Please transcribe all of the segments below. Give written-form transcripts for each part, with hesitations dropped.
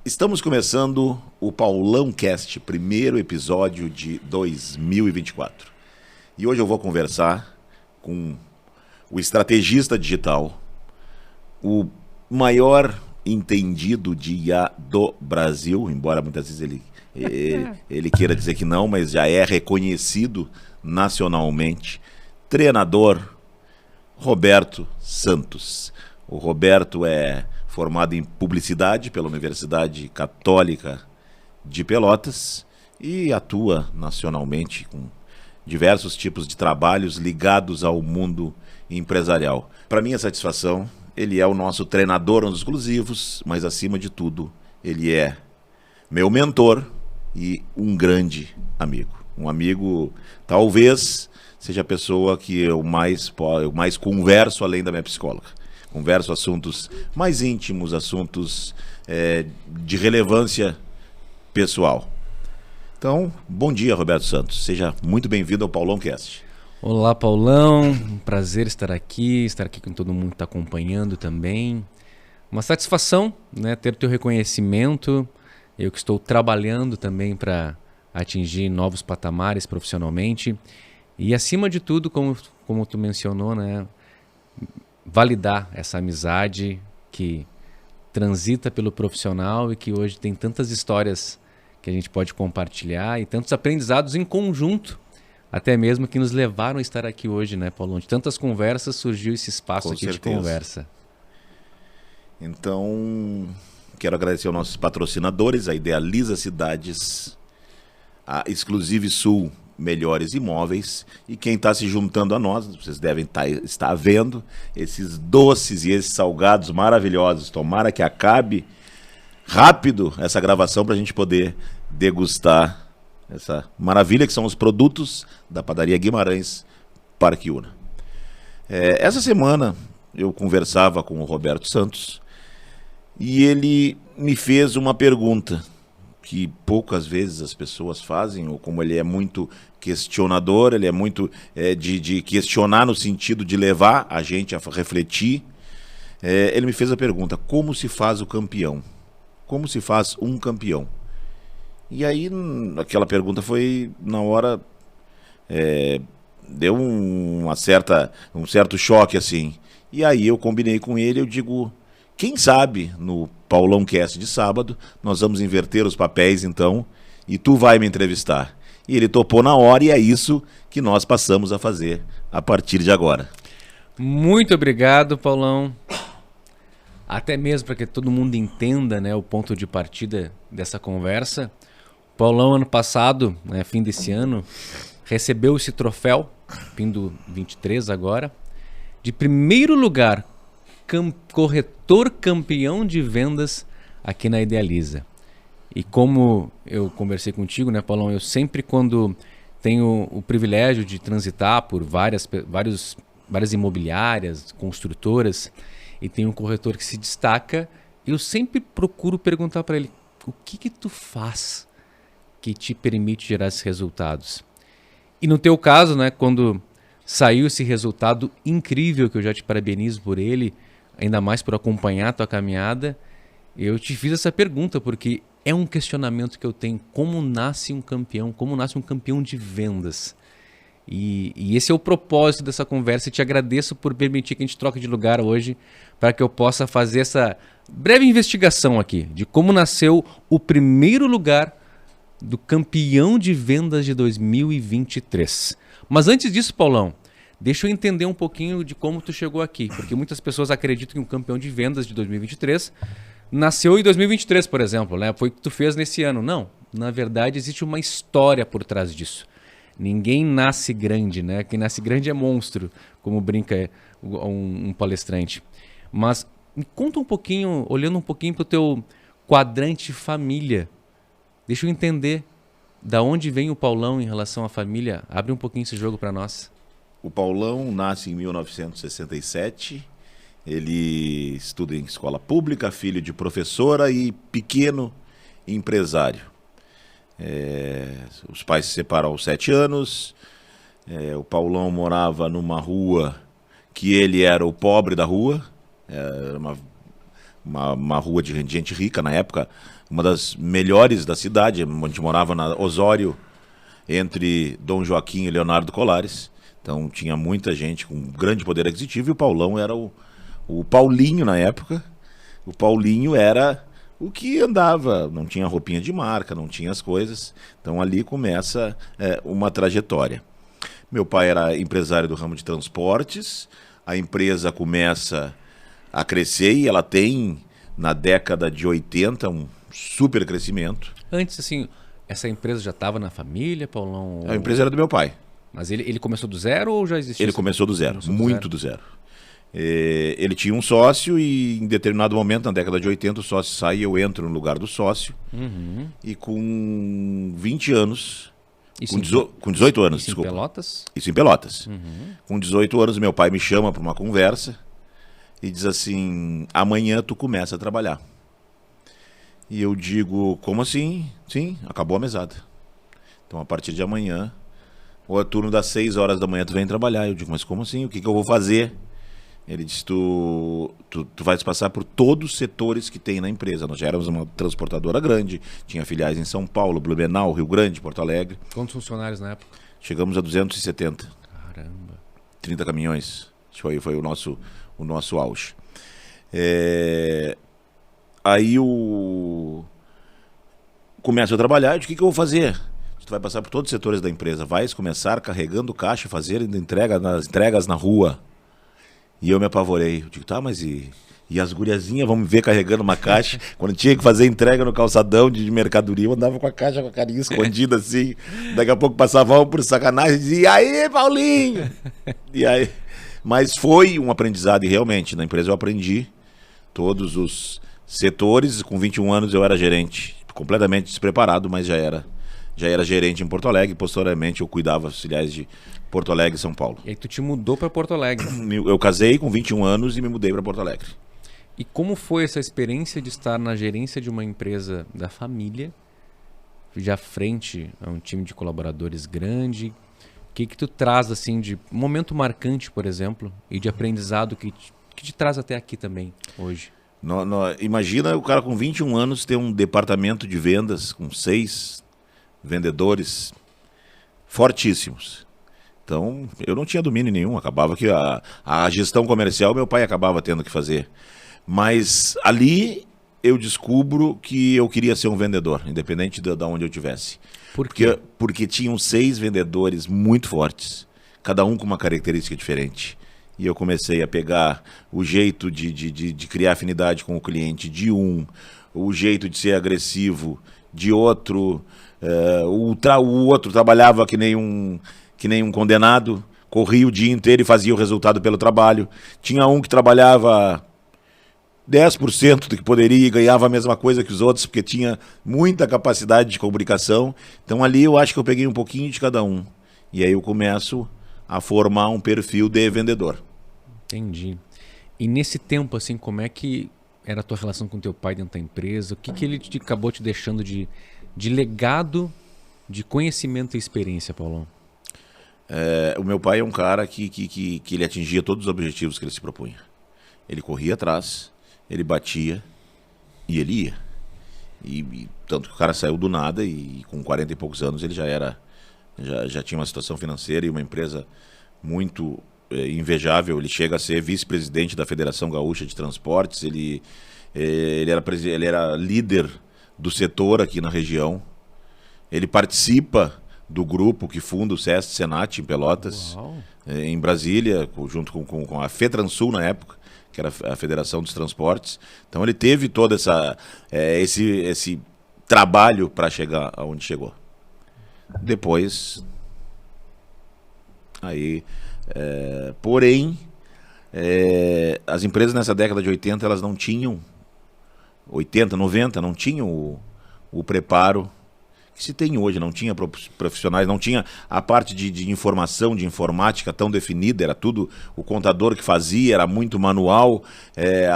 Estamos começando o Paulão Cast, primeiro episódio de 2024. E hoje eu vou conversar com o estrategista digital, o maior entendido de IA do Brasil, embora muitas vezes ele queira dizer que não, mas já é reconhecido nacionalmente, treinador Roberto Santos. O Roberto é formado em publicidade pela Universidade Católica de Pelotas e atua nacionalmente com diversos tipos de trabalhos ligados ao mundo empresarial. Para minha satisfação, ele é o nosso treinador nos exclusivos, mas acima de tudo, ele é meu mentor e um grande amigo. Um amigo, talvez, seja a pessoa que eu mais converso além da minha psicóloga. Converso assuntos mais íntimos, assuntos de relevância pessoal. Então, bom dia, Roberto Santos. Seja muito bem-vindo ao Paulão Cast. Olá, Paulão. Um prazer estar aqui com todo mundo que está acompanhando também. Uma satisfação, né, ter teu reconhecimento. Eu que estou trabalhando também para atingir novos patamares profissionalmente. E, acima de tudo, como tu mencionou, né, validar essa amizade que transita pelo profissional e que hoje tem tantas histórias que a gente pode compartilhar e tantos aprendizados em conjunto, até mesmo que nos levaram a estar aqui hoje, né, Paulo? De tantas conversas surgiu esse espaço Com aqui certeza. de conversa. Então, quero agradecer aos nossos patrocinadores, a Idealiza Cidades, a Exclusive Sul Melhores Imóveis, e quem está se juntando a nós, vocês devem estar vendo esses doces e esses salgados maravilhosos. Tomara que acabe rápido essa gravação para a gente poder degustar essa maravilha que são os produtos da padaria Guimarães Parque Una. Essa semana eu conversava com o Roberto Santos e ele me fez uma pergunta que poucas vezes as pessoas fazem, ou como ele é muito questionador, ele é muito de questionar no sentido de levar a gente a refletir. Ele me fez a pergunta: como se faz o campeão? Como se faz um campeão? E aí aquela pergunta foi, na hora, deu um certo choque assim. E aí eu combinei com ele, eu digo: quem sabe no Paulão Cast de sábado nós vamos inverter os papéis então e tu vai me entrevistar. E ele topou na hora e é isso que nós passamos a fazer a partir de agora. Muito obrigado, Paulão. Até mesmo para que todo mundo entenda, né, o ponto de partida dessa conversa. Paulão, ano passado, né, fim desse ano, recebeu esse troféu, fim do 23 agora, de primeiro lugar, corretor campeão de vendas aqui na Idealiza. E como eu conversei contigo, né, Paulão, eu sempre, quando tenho o privilégio de transitar por várias imobiliárias, construtoras, e tem um corretor que se destaca, eu sempre procuro perguntar para ele: o que tu faz que te permite gerar esses resultados? E no teu caso, né, quando saiu esse resultado incrível, que eu já te parabenizo por ele, ainda mais por acompanhar a tua caminhada, eu te fiz essa pergunta porque é um questionamento que eu tenho: como nasce um campeão, como nasce um campeão de vendas? E esse é o propósito dessa conversa, e te agradeço por permitir que a gente troque de lugar hoje, para que eu possa fazer essa breve investigação aqui, de como nasceu o primeiro lugar do campeão de vendas de 2023. Mas antes disso, Paulão, deixa eu entender um pouquinho de como tu chegou aqui, porque muitas pessoas acreditam que um campeão de vendas de 2023 nasceu em 2023, por exemplo, né? Foi o que tu fez nesse ano. Não, na verdade existe uma história por trás disso. Ninguém nasce grande, né? Quem nasce grande é monstro, como brinca um palestrante. Mas me conta um pouquinho, olhando um pouquinho para o teu quadrante família. Deixa eu entender da onde vem o Paulão em relação à família. Abre um pouquinho esse jogo para nós. O Paulão nasce em 1967, ele estuda em escola pública, filho de professora e pequeno empresário. Os pais se separaram aos 7 anos, o Paulão morava numa rua que ele era o pobre da rua, era uma rua de gente rica na época. uma das melhores da cidade. A gente morava na Osório, entre Dom Joaquim e Leonardo Colares. Então tinha muita gente com grande poder aquisitivo, e o Paulão era o Paulinho na época. O Paulinho era o que andava, não tinha roupinha de marca, não tinha as coisas. Então ali começa uma trajetória. Meu pai era empresário do ramo de transportes, a empresa começa a crescer e ela tem, na década de 80, um super crescimento. Antes, assim, essa empresa já estava na família, Paulão? A empresa era do meu pai. Mas ele começou do zero ou já existia? Ele começou do zero, muito do zero. Ele tinha um sócio e em determinado momento, na década de 80, o sócio sai e eu entro no lugar do sócio. E com 20 anos... Com 18 anos, desculpa. Isso em Pelotas? Isso em Pelotas. Com 18 anos, meu pai me chama para uma conversa e diz assim: amanhã tu começa a trabalhar. E eu digo: como assim? Sim, acabou a mesada. Então, a partir de amanhã, ou é turno das 6 horas da manhã, tu vem trabalhar. Eu digo: mas como assim? O que eu vou fazer? Ele disse: tu vais passar por todos os setores que tem na empresa. Nós já éramos uma transportadora grande, tinha filiais em São Paulo, Blumenau, Rio Grande, Porto Alegre. Quantos funcionários na época? Chegamos a 270. Caramba. 30 caminhões. Foi o nosso auge. Aí começo a trabalhar. Eu digo: o que eu vou fazer? Tu vai passar por todos os setores da empresa. Vais começar carregando caixa, fazendo entregas na rua. E eu me apavorei. Eu digo: tá, mas e as guriazinhas vão me ver carregando uma caixa? Quando tinha que fazer entrega no calçadão de mercadoria, eu andava com a caixa com a carinha escondida assim. Daqui a pouco passavam por sacanagem e dizia: e aí, Paulinho? E aí... Mas foi um aprendizado, e realmente, na empresa eu aprendi todos os setores. Com 21 anos eu era gerente, completamente despreparado, mas já era gerente em Porto Alegre. Posteriormente eu cuidava das filiais de Porto Alegre e São Paulo. E aí tu te mudou para Porto Alegre? Eu casei com 21 anos e me mudei para Porto Alegre. E como foi essa experiência de estar na gerência de uma empresa da família, já frente a um time de colaboradores grande? O que tu traz assim de momento marcante, por exemplo, e de aprendizado que te traz até aqui também, hoje? Imagina o cara com 21 anos ter um departamento de vendas com 6 vendedores fortíssimos. Então, eu não tinha domínio nenhum, acabava que a gestão comercial meu pai acabava tendo que fazer. Mas ali eu descubro que eu queria ser um vendedor, independente de onde eu estivesse. Por quê? Porque tinham 6 vendedores muito fortes, cada um com uma característica diferente. E eu comecei a pegar o jeito de criar afinidade com o cliente de um, o jeito de ser agressivo de outro. O outro trabalhava que nem um condenado, corria o dia inteiro e fazia o resultado pelo trabalho. Tinha um que trabalhava 10% do que poderia e ganhava a mesma coisa que os outros, porque tinha muita capacidade de comunicação. Então ali eu acho que eu peguei um pouquinho de cada um. E aí eu começo a formar um perfil de vendedor. Entendi. E nesse tempo, assim, como é que era a tua relação com teu pai dentro da empresa? O que ele acabou te deixando de legado, de conhecimento e experiência, Paulão? O meu pai é um cara que ele atingia todos os objetivos que ele se propunha. Ele corria atrás, ele batia e ele ia. E tanto que o cara saiu do nada e com 40 e poucos anos ele já tinha uma situação financeira e uma empresa muito invejável. Ele chega a ser vice-presidente da Federação Gaúcha de Transportes. Ele era líder do setor aqui na região. Ele participa do grupo que funda o SEST Senat em Pelotas, em Brasília, junto com a FETransul na época, que era a Federação dos Transportes. Então ele teve todo esse trabalho para chegar aonde chegou. Depois, porém, as empresas nessa década de 80, elas não tinham, 80, 90, não tinham o preparo que se tem hoje. Não tinha profissionais, não tinha a parte de informação, de informática tão definida. Era tudo o contador que fazia, era muito manual.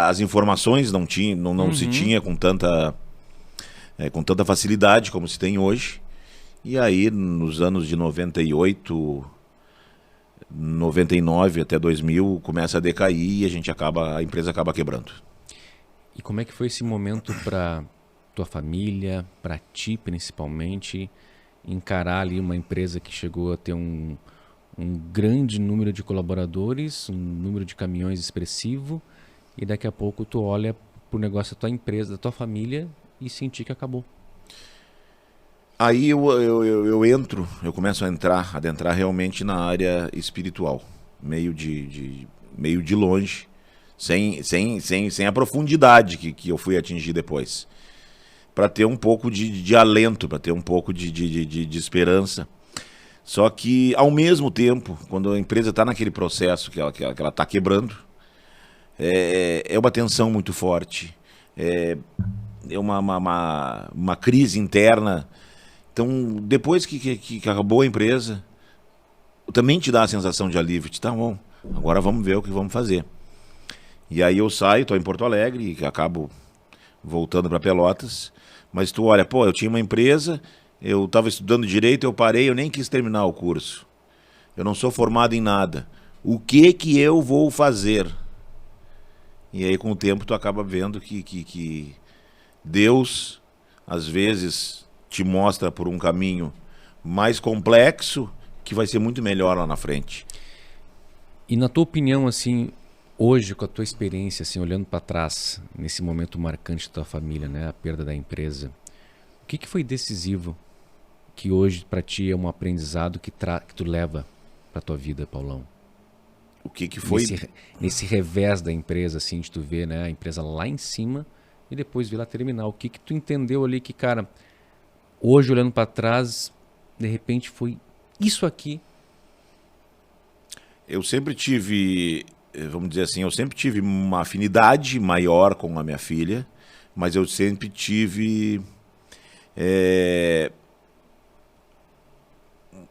As informações não se tinha com tanta facilidade como se tem hoje. E aí, nos anos de 98, 99 até 2000, começa a decair e a empresa acaba quebrando. E como é que foi esse momento para tua família, para ti principalmente, encarar ali uma empresa que chegou a ter um grande número de colaboradores, um número de caminhões expressivo, e daqui a pouco tu olha pro negócio da tua empresa, da tua família e sentir que acabou? Aí eu começo a adentrar realmente na área espiritual, meio de longe, sem a profundidade que eu fui atingir depois, para ter um pouco de alento, para ter um pouco de esperança. Só que, ao mesmo tempo, quando a empresa está naquele processo que ela está quebrando, é uma tensão muito forte, é uma crise interna. Então, depois que acabou a empresa, também te dá a sensação de alívio. Tá bom, agora vamos ver o que vamos fazer. E aí eu saio, estou em Porto Alegre, e acabo voltando para Pelotas. Mas tu olha, eu tinha uma empresa, eu estava estudando Direito, eu parei, eu nem quis terminar o curso. Eu não sou formado em nada. O que eu vou fazer? E aí, com o tempo, tu acaba vendo que Deus, às vezes, te mostra por um caminho mais complexo que vai ser muito melhor lá na frente. E na tua opinião, assim, hoje com a tua experiência, assim, olhando para trás, nesse momento marcante da tua família, né, a perda da empresa, o que foi decisivo que hoje para ti é um aprendizado que tu leva para tua vida, Paulão? O que foi? Nesse revés da empresa, assim, de tu ver, né, a empresa lá em cima e depois vir lá terminar. O que tu entendeu ali que, cara, hoje olhando para trás, de repente foi isso aqui? Eu sempre tive, vamos dizer assim, uma afinidade maior com a minha filha, mas eu sempre tive...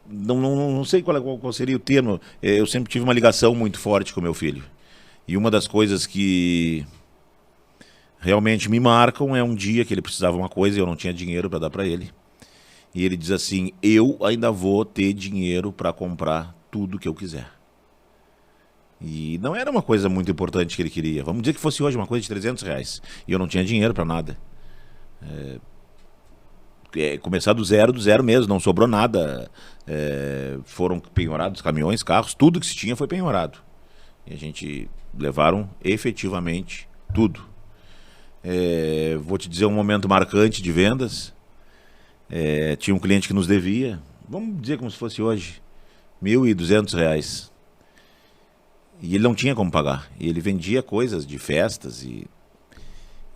Não sei qual seria o termo. Eu sempre tive uma ligação muito forte com meu filho. E uma das coisas que realmente me marcam é um dia que ele precisava de uma coisa e eu não tinha dinheiro para dar para ele. E ele diz assim: eu ainda vou ter dinheiro para comprar tudo que eu quiser. E não era uma coisa muito importante que ele queria. Vamos dizer que fosse hoje uma coisa de R$300. E eu não tinha dinheiro para nada. Começar do zero mesmo, não sobrou nada. Foram penhorados caminhões, carros, tudo que se tinha foi penhorado. E a gente levaram efetivamente tudo. Vou te dizer um momento marcante de vendas. Tinha um cliente que nos devia, vamos dizer como se fosse hoje, R$1.200. E ele não tinha como pagar. E ele vendia coisas de festas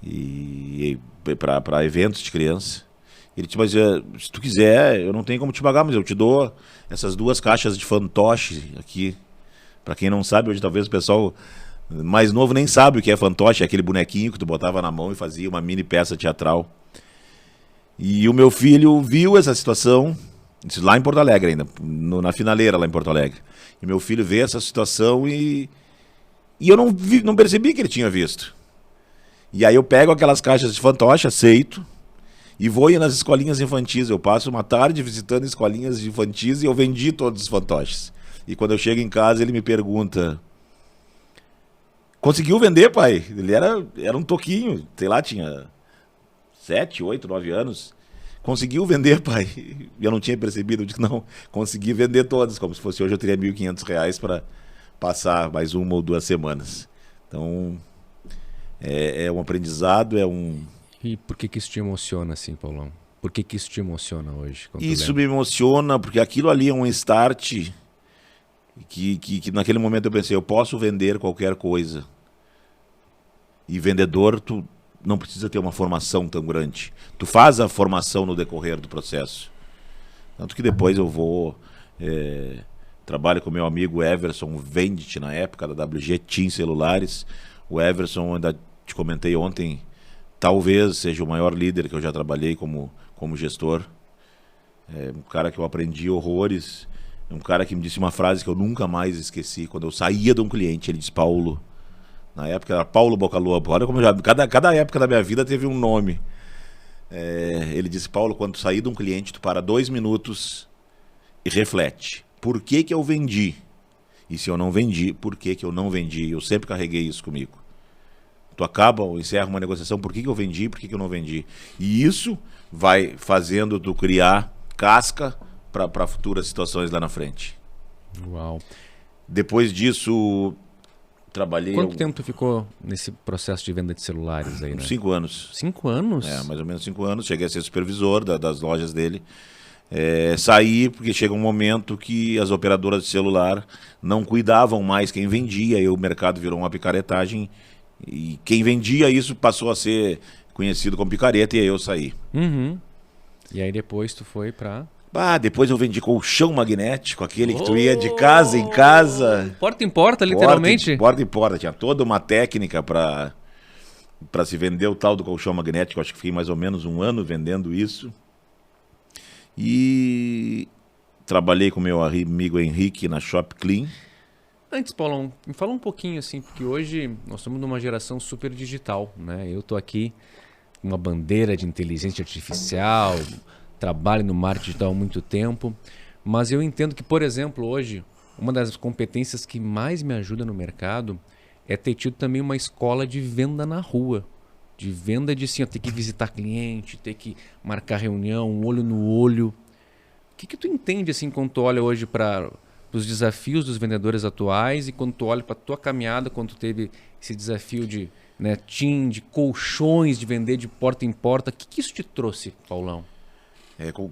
e para eventos de criança. Ele disse: mas se tu quiser, eu não tenho como te pagar, mas eu te dou essas 2 caixas de fantoche aqui. Para quem não sabe, hoje talvez o pessoal mais novo nem sabe o que é fantoche, é aquele bonequinho que tu botava na mão e fazia uma mini peça teatral. E o meu filho viu essa situação, isso lá em Porto Alegre ainda, na finaleira lá em Porto Alegre. E meu filho vê essa situação e eu não percebi que ele tinha visto. E aí eu pego aquelas caixas de fantoche, aceito, e vou ir nas escolinhas infantis. Eu passo uma tarde visitando escolinhas infantis e eu vendi todos os fantoches. E quando eu chego em casa, ele me pergunta: conseguiu vender, pai? Ele era um toquinho, sei lá, tinha 7, 8, 9 anos. Conseguiu vender, pai? E eu não tinha percebido. Eu disse: não, consegui vender todos. Como se fosse hoje eu teria R$1.500 para passar mais 1 ou 2 semanas. Então, é um aprendizado, E por que isso te emociona assim, Paulão? Por que isso te emociona hoje? Isso me emociona porque aquilo ali é um start que naquele momento eu pensei: eu posso vender qualquer coisa. E vendedor, tu não precisa ter uma formação tão grande. Tu faz a formação no decorrer do processo. Tanto que depois eu vou... trabalho com meu amigo Everson Vendt, na época da WG Team Celulares. O Everson, ainda te comentei ontem, talvez seja o maior líder que eu já trabalhei como gestor. Um cara que eu aprendi horrores. Um cara que me disse uma frase que eu nunca mais esqueci. Quando eu saía de um cliente, ele disse: Paulo... Na época era Paulo Bocalobo. Olha como cada época da minha vida teve um nome. Ele disse: Paulo, quando tu sair de um cliente, tu para 2 minutos e reflete. Por que eu vendi? E se eu não vendi, por que eu não vendi? Eu sempre carreguei isso comigo. tu acaba ou encerra uma negociação, por que eu vendi, por que eu não vendi. E isso vai fazendo tu criar casca para futuras situações lá na frente. Uau. Depois disso, trabalhei... Quanto tempo tu ficou nesse processo de venda de celulares aí, né? 5 anos. 5 anos? Mais ou menos 5 anos. Cheguei a ser supervisor das lojas dele. Saí porque chega um momento que as operadoras de celular não cuidavam mais quem vendia, e o mercado virou uma picaretagem, e quem vendia isso passou a ser conhecido como picareta, e aí eu saí. Uhum. E aí depois tu foi pra... Depois eu vendi colchão magnético, aquele que tu ia de casa em casa. Porta em porta, literalmente? Porta em porta. Tinha toda uma técnica para se vender o tal do colchão magnético. Acho que fiquei mais ou menos 1 ano vendendo isso. E trabalhei com meu amigo Henrique na Shop Clean. Antes, Paulão, me fala um pouquinho assim, porque hoje nós estamos numa geração super digital, né? Eu tô aqui com uma bandeira de inteligência artificial, trabalho no marketing digital há muito tempo, mas eu entendo que, por exemplo, hoje, uma das competências que mais me ajuda no mercado é ter tido também uma escola de venda na rua. De venda de assim, ter que visitar cliente, ter que marcar reunião, um olho no olho. O que tu entende assim quando tu olha hoje para os desafios dos vendedores atuais e quando tu olha para a tua caminhada, quando tu teve esse desafio de team, de colchões, de vender de porta em porta, o que isso te trouxe, Paulão?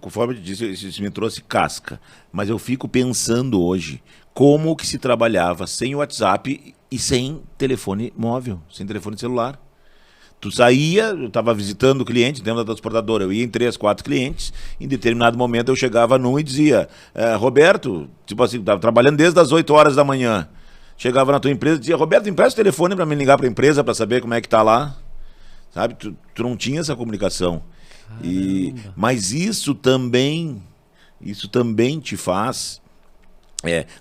Conforme eu disse, isso me trouxe casca. Mas eu fico pensando hoje como que se trabalhava sem WhatsApp e sem telefone móvel, sem telefone celular. Tu saía, eu estava visitando o cliente dentro da transportadora, eu ia em 3, 4 clientes, em determinado momento eu chegava num e dizia, Roberto, tipo assim, estava trabalhando desde as 8 horas da manhã, chegava na tua empresa e dizia, Roberto, empresta o telefone para me ligar para a empresa para saber como é que tá lá, sabe? Tu não tinha essa comunicação. Mas isso também te faz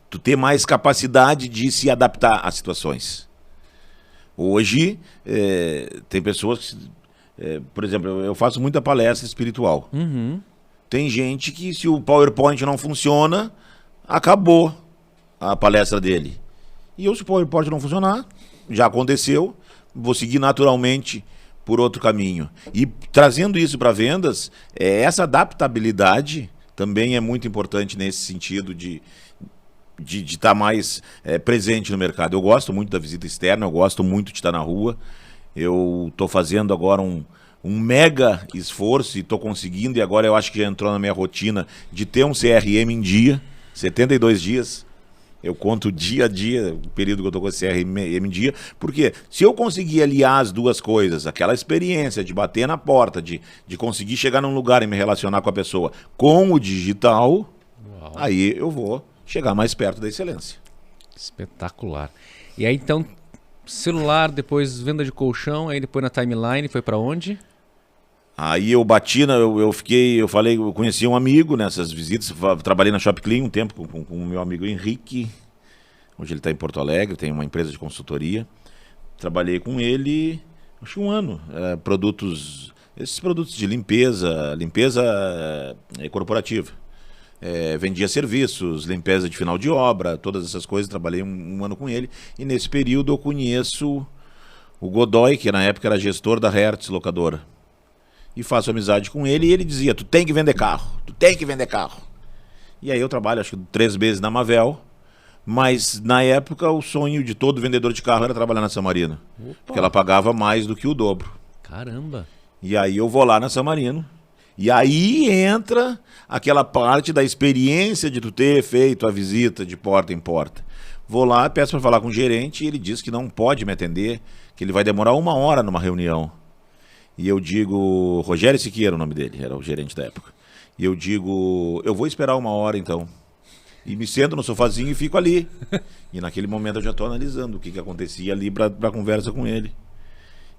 tu ter mais capacidade de se adaptar às situações. Hoje, tem pessoas que, por exemplo, eu faço muita palestra espiritual. Uhum. Tem gente que, se o PowerPoint não funciona, acabou a palestra dele. E eu, se o PowerPoint não funcionar, já aconteceu, vou seguir naturalmente por outro caminho. E trazendo isso para vendas, essa adaptabilidade também é muito importante nesse sentido de estar mais presente no mercado. Eu gosto muito da visita externa, eu gosto muito de estar na rua. Eu estou fazendo agora um mega esforço e estou conseguindo, e agora eu acho que já entrou na minha rotina de ter um CRM em dia, 72 dias. Eu conto dia a dia o período que eu estou com esse CRM em dia, porque se eu conseguir aliar as duas coisas, aquela experiência de bater na porta, de conseguir chegar num lugar e me relacionar com a pessoa, com o digital, aí eu vou chegar mais perto da excelência. Espetacular. E aí então, celular, depois venda de colchão, aí depois na timeline, foi para onde? Aí eu bati, eu conheci um amigo nessas visitas, trabalhei na Shop Clean um tempo com o meu amigo Henrique, hoje ele está em Porto Alegre, tem uma empresa de consultoria. Trabalhei com ele, acho que 1 ano, esses produtos de limpeza corporativa. Vendia serviços, limpeza de final de obra, todas essas coisas, trabalhei um ano com ele, e nesse período eu conheço o Godoy, que na época era gestor da Hertz locadora, e faço amizade com ele, e ele dizia, tu tem que vender carro, e aí eu trabalho acho que 3 meses na Mavel, mas na época o sonho de todo vendedor de carro era trabalhar na Samarino. Opa. Porque ela pagava mais do que o dobro. Caramba! E aí eu vou lá na Samarino. E aí entra aquela parte da experiência de tu ter feito a visita de porta em porta. Vou lá, peço para falar com o gerente e ele diz que não pode me atender, que ele vai demorar 1 hora numa reunião. E eu digo, Rogério Siqueira, o nome dele, era o gerente da época. E eu digo, eu vou esperar 1 hora então. E me sento no sofazinho e fico ali. E naquele momento eu já estou analisando o que acontecia ali para conversa com ele.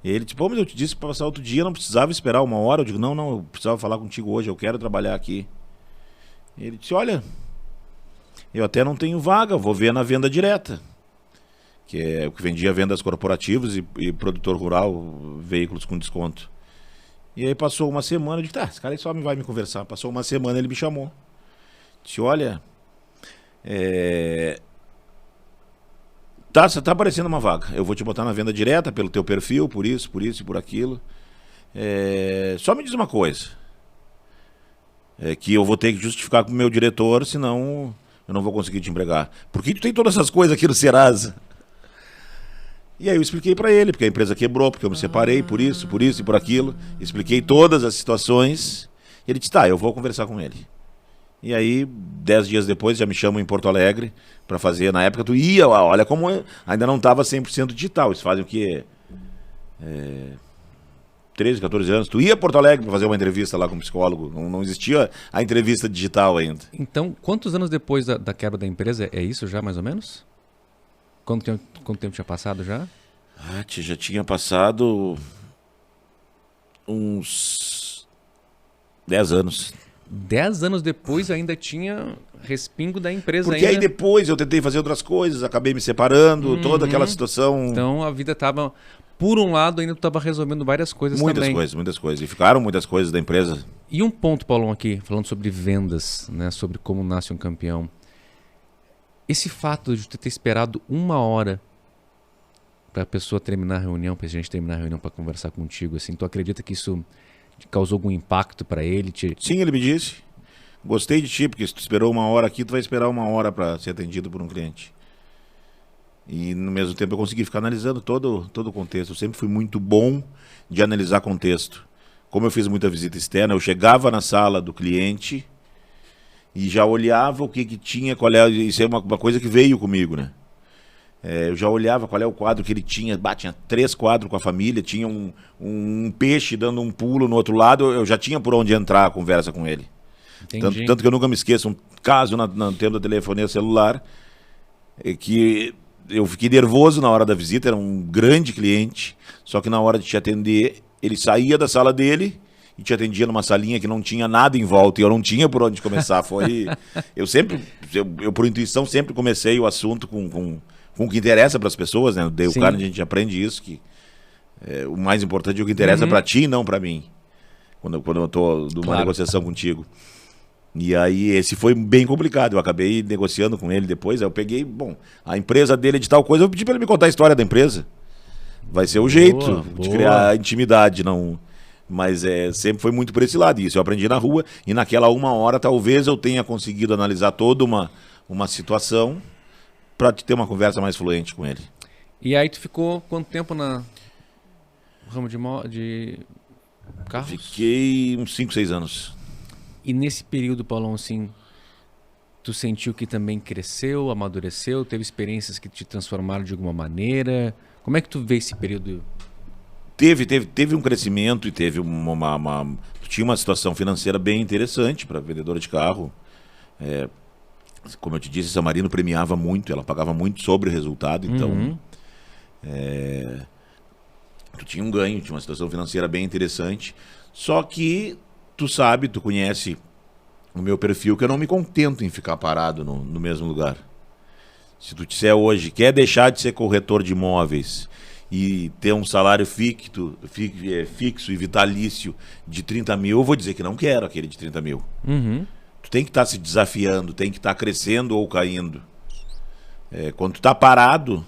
E ele disse, pô, mas eu te disse para passar outro dia, não precisava esperar 1 hora. Eu digo, não, eu precisava falar contigo hoje, eu quero trabalhar aqui. E ele disse, olha, eu até não tenho vaga, vou ver na venda direta. Que é o que vendia vendas corporativas e produtor rural, veículos com desconto. E aí passou 1 semana, eu disse, tá, esse cara aí só vai me conversar. Passou 1 semana, ele me chamou. Disse, olha, tá aparecendo uma vaga. Eu vou te botar na venda direta pelo teu perfil, por isso e por aquilo. Só me diz uma coisa. Que eu vou ter que justificar com o meu diretor, senão eu não vou conseguir te empregar. Por que tu tem todas essas coisas aqui no Serasa? E aí eu expliquei pra ele, porque a empresa quebrou, porque eu me separei, por isso e por aquilo. Expliquei todas as situações. Ele disse, tá, eu vou conversar com ele. E aí, 10 dias depois, já me chamam em Porto Alegre pra fazer. Na época tu ia lá, olha como ainda não estava 100% digital. Isso fazem o quê? 13, 14 anos. Tu ia a Porto Alegre pra fazer uma entrevista lá com um psicólogo. Não existia a entrevista digital ainda. Então, quantos anos depois da quebra da empresa é isso já, mais ou menos? Quanto tempo tinha passado já? Já tinha passado uns 10 anos. 10 anos depois ainda tinha respingo da empresa. Porque ainda. aí depois eu tentei fazer outras coisas, acabei me separando, toda aquela situação. Então a vida estava, por um lado, ainda estava resolvendo várias coisas também. Muitas coisas. E ficaram muitas coisas da empresa. E um ponto, Paulão, aqui, falando sobre vendas, né, sobre como nasce um campeão. Esse fato de tu ter esperado 1 hora para a pessoa terminar a reunião, para a gente terminar a reunião para conversar contigo, assim, tu acredita que isso causou algum impacto para ele? Sim, ele me disse. Gostei de ti, porque se tu esperou 1 hora aqui, tu vai esperar 1 hora para ser atendido por um cliente. E no mesmo tempo eu consegui ficar analisando todo o contexto. Eu sempre fui muito bom de analisar contexto. Como eu fiz muita visita externa, eu chegava na sala do cliente e já olhava o que tinha, isso é uma coisa que veio comigo, né? Eu já olhava qual é o quadro que ele tinha. Tinha 3 quadros com a família, tinha um peixe dando um pulo no outro lado, eu já tinha por onde entrar a conversa com ele. Tanto que eu nunca me esqueço, um caso no tempo da telefonia celular, que eu fiquei nervoso na hora da visita, era um grande cliente, só que na hora de te atender, ele saía da sala dele e te atendia numa salinha que não tinha nada em volta, e eu não tinha por onde começar. Eu por intuição, sempre comecei o assunto com o que interessa para as pessoas, né? Daí o cara, a gente aprende isso, que o mais importante é o que interessa para ti e não para mim, quando eu estou numa negociação contigo. E aí esse foi bem complicado, eu acabei negociando com ele depois, aí eu peguei, a empresa dele é de tal coisa, eu pedi para ele me contar a história da empresa. Vai ser o jeito de criar intimidade, não... Mas sempre foi muito por esse lado, isso eu aprendi na rua, e naquela 1 hora talvez eu tenha conseguido analisar toda uma situação para ter uma conversa mais fluente com ele. E aí tu ficou quanto tempo no ramo de carros? Fiquei uns 5, 6 anos. E nesse período, Paulão, assim, tu sentiu que também cresceu, amadureceu, teve experiências que te transformaram de alguma maneira? Como é que tu vê esse período? Teve um crescimento e teve tinha uma situação financeira bem interessante para vendedora de carro. Como eu te disse, a Samarino premiava muito, ela pagava muito sobre o resultado, então tu tinha um ganho, tinha uma situação financeira bem interessante. Só que tu conhece o meu perfil, que eu não me contento em ficar parado no mesmo lugar. Se tu disser hoje, quer deixar de ser corretor de imóveis e ter um salário fixo e vitalício de 30 mil, eu vou dizer que não quero aquele de 30 mil. Tu tem que estar se desafiando, tem que estar crescendo ou caindo. Quando tu tá parado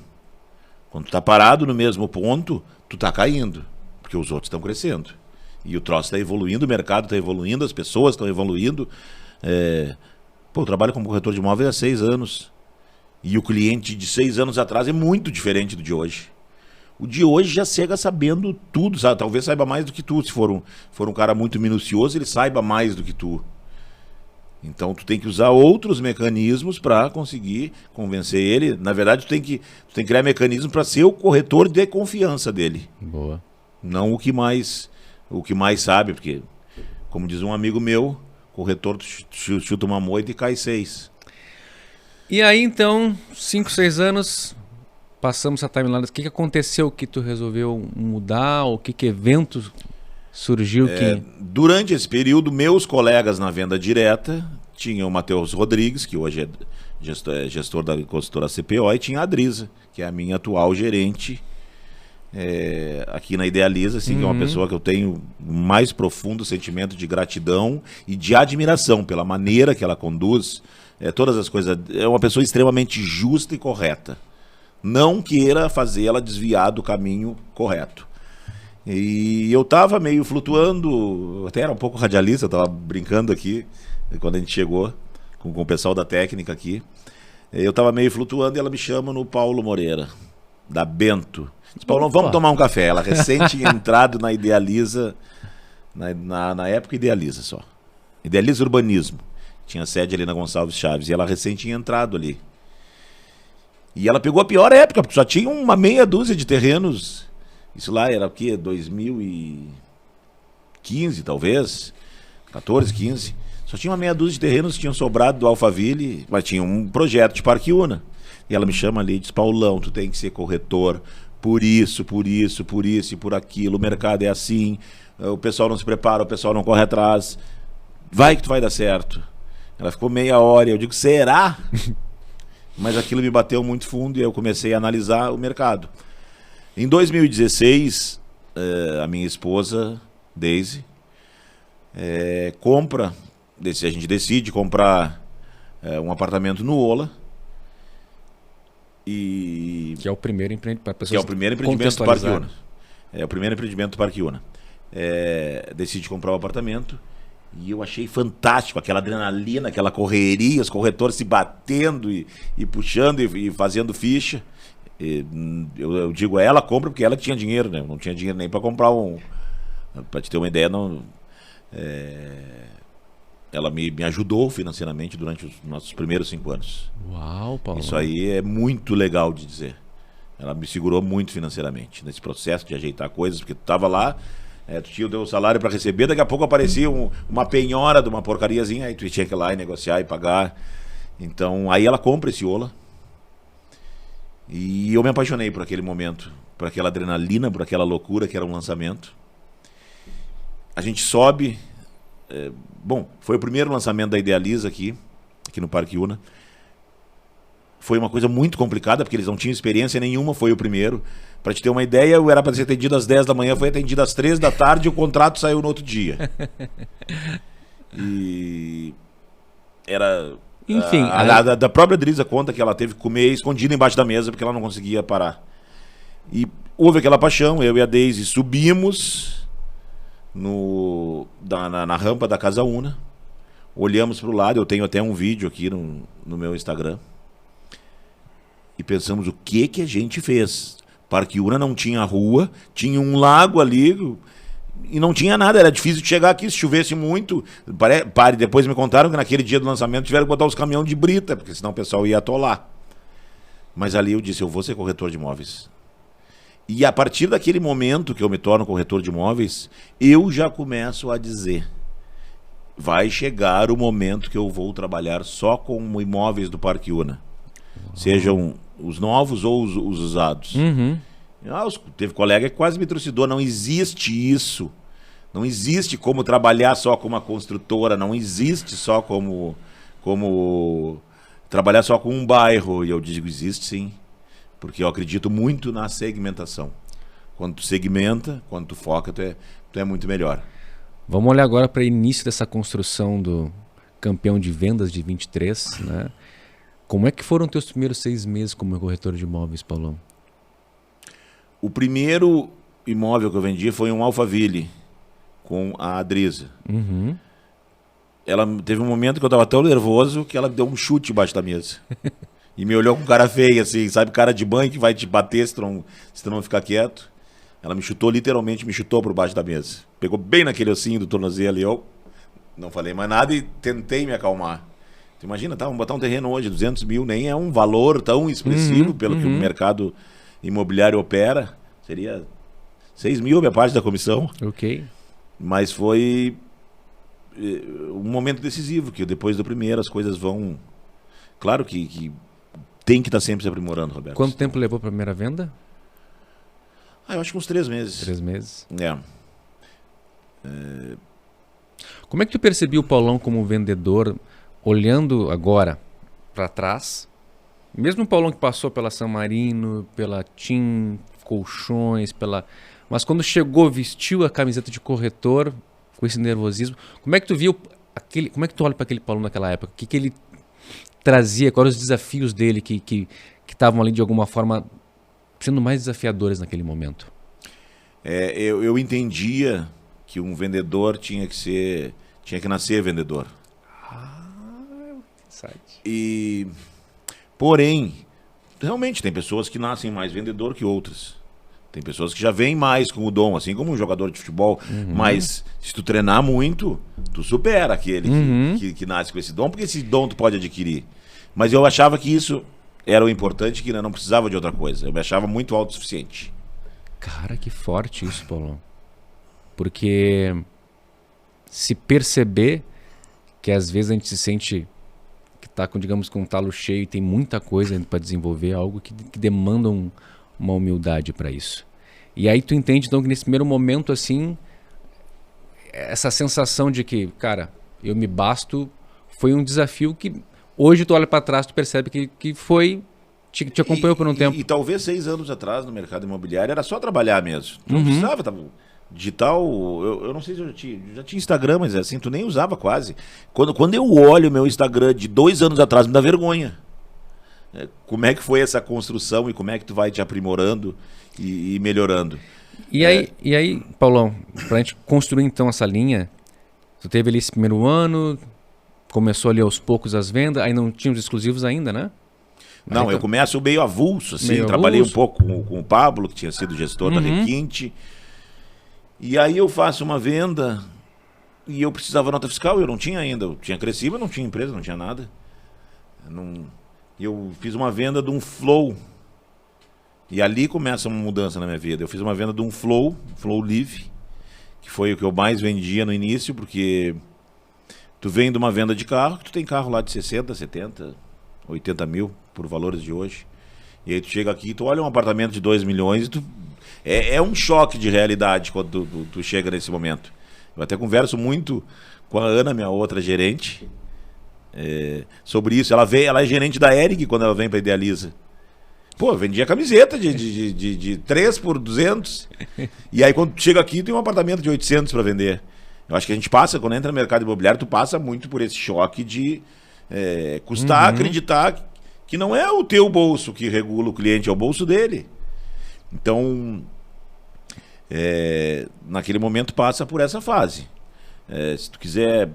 no mesmo ponto, tu tá caindo, porque os outros estão crescendo. E o troço está evoluindo, o mercado está evoluindo, as pessoas estão evoluindo. Eu trabalho como corretor de imóveis há 6 anos. E o cliente de 6 anos atrás é muito diferente do de hoje. O de hoje já chega sabendo tudo, sabe? Talvez saiba mais do que tu. Se for um cara muito minucioso, ele saiba mais do que tu. Então tu tem que usar outros mecanismos para conseguir convencer ele. Na verdade, tu tem que criar mecanismos para ser o corretor de confiança dele. Boa. Não o que mais sabe, porque, como diz um amigo meu, corretor chuta uma moita e cai 6. E aí, então, 5, 6 anos, passamos a timeline. O que aconteceu que tu resolveu mudar? O que evento surgiu que... Durante esse período, meus colegas na venda direta, tinha o Matheus Rodrigues, que hoje é gestor da consultora CPO, e tinha a Adrisa, que é a minha atual gerente aqui na Idealiza, assim, que é uma pessoa que eu tenho o mais profundo sentimento de gratidão e de admiração pela maneira que ela conduz todas as coisas. É uma pessoa extremamente justa e correta. não queira fazer ela desviar do caminho correto. E eu estava meio flutuando, até era um pouco radialista, eu estava brincando aqui, quando a gente chegou com o pessoal da técnica aqui. Eu estava meio flutuando e ela me chama no Paulo Moreira, da Bento. Diz, Paulão, vamos tomar um café. Ela recém tinha entrado na Idealiza, na época Idealiza só. Idealiza Urbanismo. Tinha sede ali na Gonçalves Chaves. E ela recém tinha entrado ali. E ela pegou a pior época, porque só tinha uma meia dúzia de terrenos. Isso lá era o quê? 2015, talvez? 14, 15. Só tinha uma meia dúzia de terrenos que tinham sobrado do Alphaville, mas tinha um projeto de Parquiuna. E ela me chama ali e diz, Paulão, tu tem que ser corretor por isso, por isso, por isso e por aquilo. O mercado é assim, o pessoal não se prepara, o pessoal não corre atrás. Vai que tu vai dar certo. Ela ficou meia hora e eu digo, será? Mas aquilo me bateu muito fundo e eu comecei a analisar o mercado. Em 2016, a minha esposa, Daisy, a gente decide comprar um apartamento no Ola. Que é o primeiro empreendimento para pessoas. Que é o primeiro empreendimento do Parquiuna. É o primeiro empreendimento do Parquiuna. Decide comprar o apartamento e eu achei fantástico aquela adrenalina, aquela correria, os corretores se batendo e puxando e fazendo ficha. Eu digo, ela compra porque ela que tinha dinheiro, né? Não tinha dinheiro nem para comprar um. Para te ter uma ideia, não. Ela me ajudou financeiramente durante os nossos primeiros 5 anos. Uau, Paulo. Isso aí é muito legal de dizer. Ela me segurou muito financeiramente nesse processo de ajeitar coisas, porque tu estava lá, tu tinha o teu salário para receber, daqui a pouco aparecia uma penhora de uma porcariazinha, aí tu tinha que ir lá e negociar e pagar. Então, aí ela compra esse Ola. E eu me apaixonei por aquele momento, por aquela adrenalina, por aquela loucura que era um lançamento. A gente sobe. Bom, foi o primeiro lançamento da Idealiza aqui no Parquiuna. Foi uma coisa muito complicada, porque eles não tinham experiência nenhuma, foi o primeiro. Para te ter uma ideia, eu era para ser atendido às 10 da manhã, foi atendido às 3 da tarde e o contrato saiu no outro dia. E era... Enfim, da própria Driza conta que ela teve que comer escondida embaixo da mesa porque ela não conseguia parar. E houve aquela paixão, eu e a Daisy subimos na rampa da Casa Una, olhamos para o lado, eu tenho até um vídeo aqui no meu Instagram, e pensamos o que a gente fez. Parquiuna não tinha rua, tinha um lago ali e não tinha nada, era difícil de chegar aqui, se chovesse muito. Depois me contaram que naquele dia do lançamento tiveram que botar os caminhões de brita, porque senão o pessoal ia atolar. Mas ali eu disse, eu vou ser corretor de imóveis. E a partir daquele momento que eu me torno corretor de imóveis, eu já começo a dizer, vai chegar o momento que eu vou trabalhar só com imóveis do Parquiuna. Sejam os novos ou os usados. Uhum. Teve colega que quase me trucidou. Não existe isso. Não existe como trabalhar só com uma construtora. Não existe só como trabalhar só com um bairro. E eu digo, existe sim. Porque eu acredito muito na segmentação. Quando tu segmenta, quando tu foca, tu é muito melhor. Vamos olhar agora para o início dessa construção do campeão de vendas de 23, né? Como é que foram teus primeiros 6 meses como corretor de imóveis, Paulão? O primeiro imóvel que eu vendi foi um Alphaville com a Adriza. Uhum. Ela teve um momento que eu estava tão nervoso que ela deu um chute embaixo da mesa. E me olhou com cara feia, assim, sabe? Cara de banho que vai te bater se tu não ficar quieto. Ela me chutou, literalmente me chutou por baixo da mesa. Pegou bem naquele ossinho do tornozelo e eu não falei mais nada e tentei me acalmar. Tu imagina, vamos botar um terreno hoje, 200 mil, nem é um valor tão expressivo pelo que o mercado imobiliário opera. Seria 6 mil a minha parte da comissão. Ok. Mas foi um momento decisivo, que depois do primeiro as coisas vão... Claro que tem que estar sempre se aprimorando, Roberto. Quanto tempo levou para a primeira venda? Eu acho que uns 3 meses. 3 meses. Como é que tu percebia o Paulão como vendedor, olhando agora para trás? Mesmo o Paulão que passou pela San Marino, pela TIM, Colchões, mas quando chegou, vestiu a camiseta de corretor, com esse nervosismo, como é que tu viu como é que tu olha para aquele Paulão naquela época? O que ele trazia, quais eram os desafios dele que que estavam ali de alguma forma sendo mais desafiadores naquele momento? Eu entendia que um vendedor tinha que nascer vendedor. Porém, realmente tem pessoas que nascem mais vendedor que outras. Tem pessoas que já vêm mais com o dom, assim como um jogador de futebol. Mas se tu treinar muito, tu supera aquele que nasce com esse dom, porque esse dom tu pode adquirir. Mas eu achava que isso era o importante, que eu não precisava de outra coisa. Eu me achava muito autossuficiente. Cara, que forte isso, Paulão. Porque se perceber que às vezes a gente se sente que está com, digamos, com um talo cheio e tem muita coisa para desenvolver, algo que demanda uma humildade para isso. E aí tu entende então que nesse primeiro momento assim, essa sensação de que, cara, eu me basto, foi um desafio que hoje tu olha para trás, tu percebe que foi, te acompanhou por um tempo. E talvez 6 anos atrás no mercado imobiliário era só trabalhar mesmo. Tu não precisava, digital, eu não sei se eu já tinha Instagram, mas assim, tu nem usava quase. Quando eu olho o meu Instagram de 2 anos atrás, me dá vergonha. Como é que foi essa construção e como é que tu vai te aprimorando e melhorando. E aí, Paulão, pra gente construir então essa linha, tu teve ali esse primeiro ano, começou ali aos poucos as vendas, aí não tinha os exclusivos ainda, né? Não, aí, eu começo meio avulso, assim, meio trabalhei avulso. um pouco com o Pablo, que tinha sido gestor da Requinte, e aí eu faço uma venda e eu precisava nota fiscal, eu não tinha ainda, eu tinha crescido, mas não tinha empresa, não tinha nada. Eu fiz uma venda de um Flow, e ali começa uma mudança na minha vida. Eu fiz uma venda de um Flow Live, que foi o que eu mais vendia no início, porque tu vem de uma venda de carro, que tu tem carro lá de 60, 70, 80 mil, por valores de hoje. E aí tu chega aqui, tu olha um apartamento de 2 milhões e tu... É um choque de realidade quando tu chega nesse momento. Eu até converso muito com a Ana, minha outra gerente, sobre isso. Ela é gerente da Eric quando ela vem para Idealiza. Pô, vendia camiseta de 3 por 200. E aí quando tu chega aqui, tem um apartamento de 800 para vender. Eu acho que a gente passa, quando entra no mercado imobiliário, tu passa muito por esse choque de custar acreditar que não é o teu bolso que regula o cliente, é o bolso dele. Então, naquele momento passa por essa fase. Se tu quiser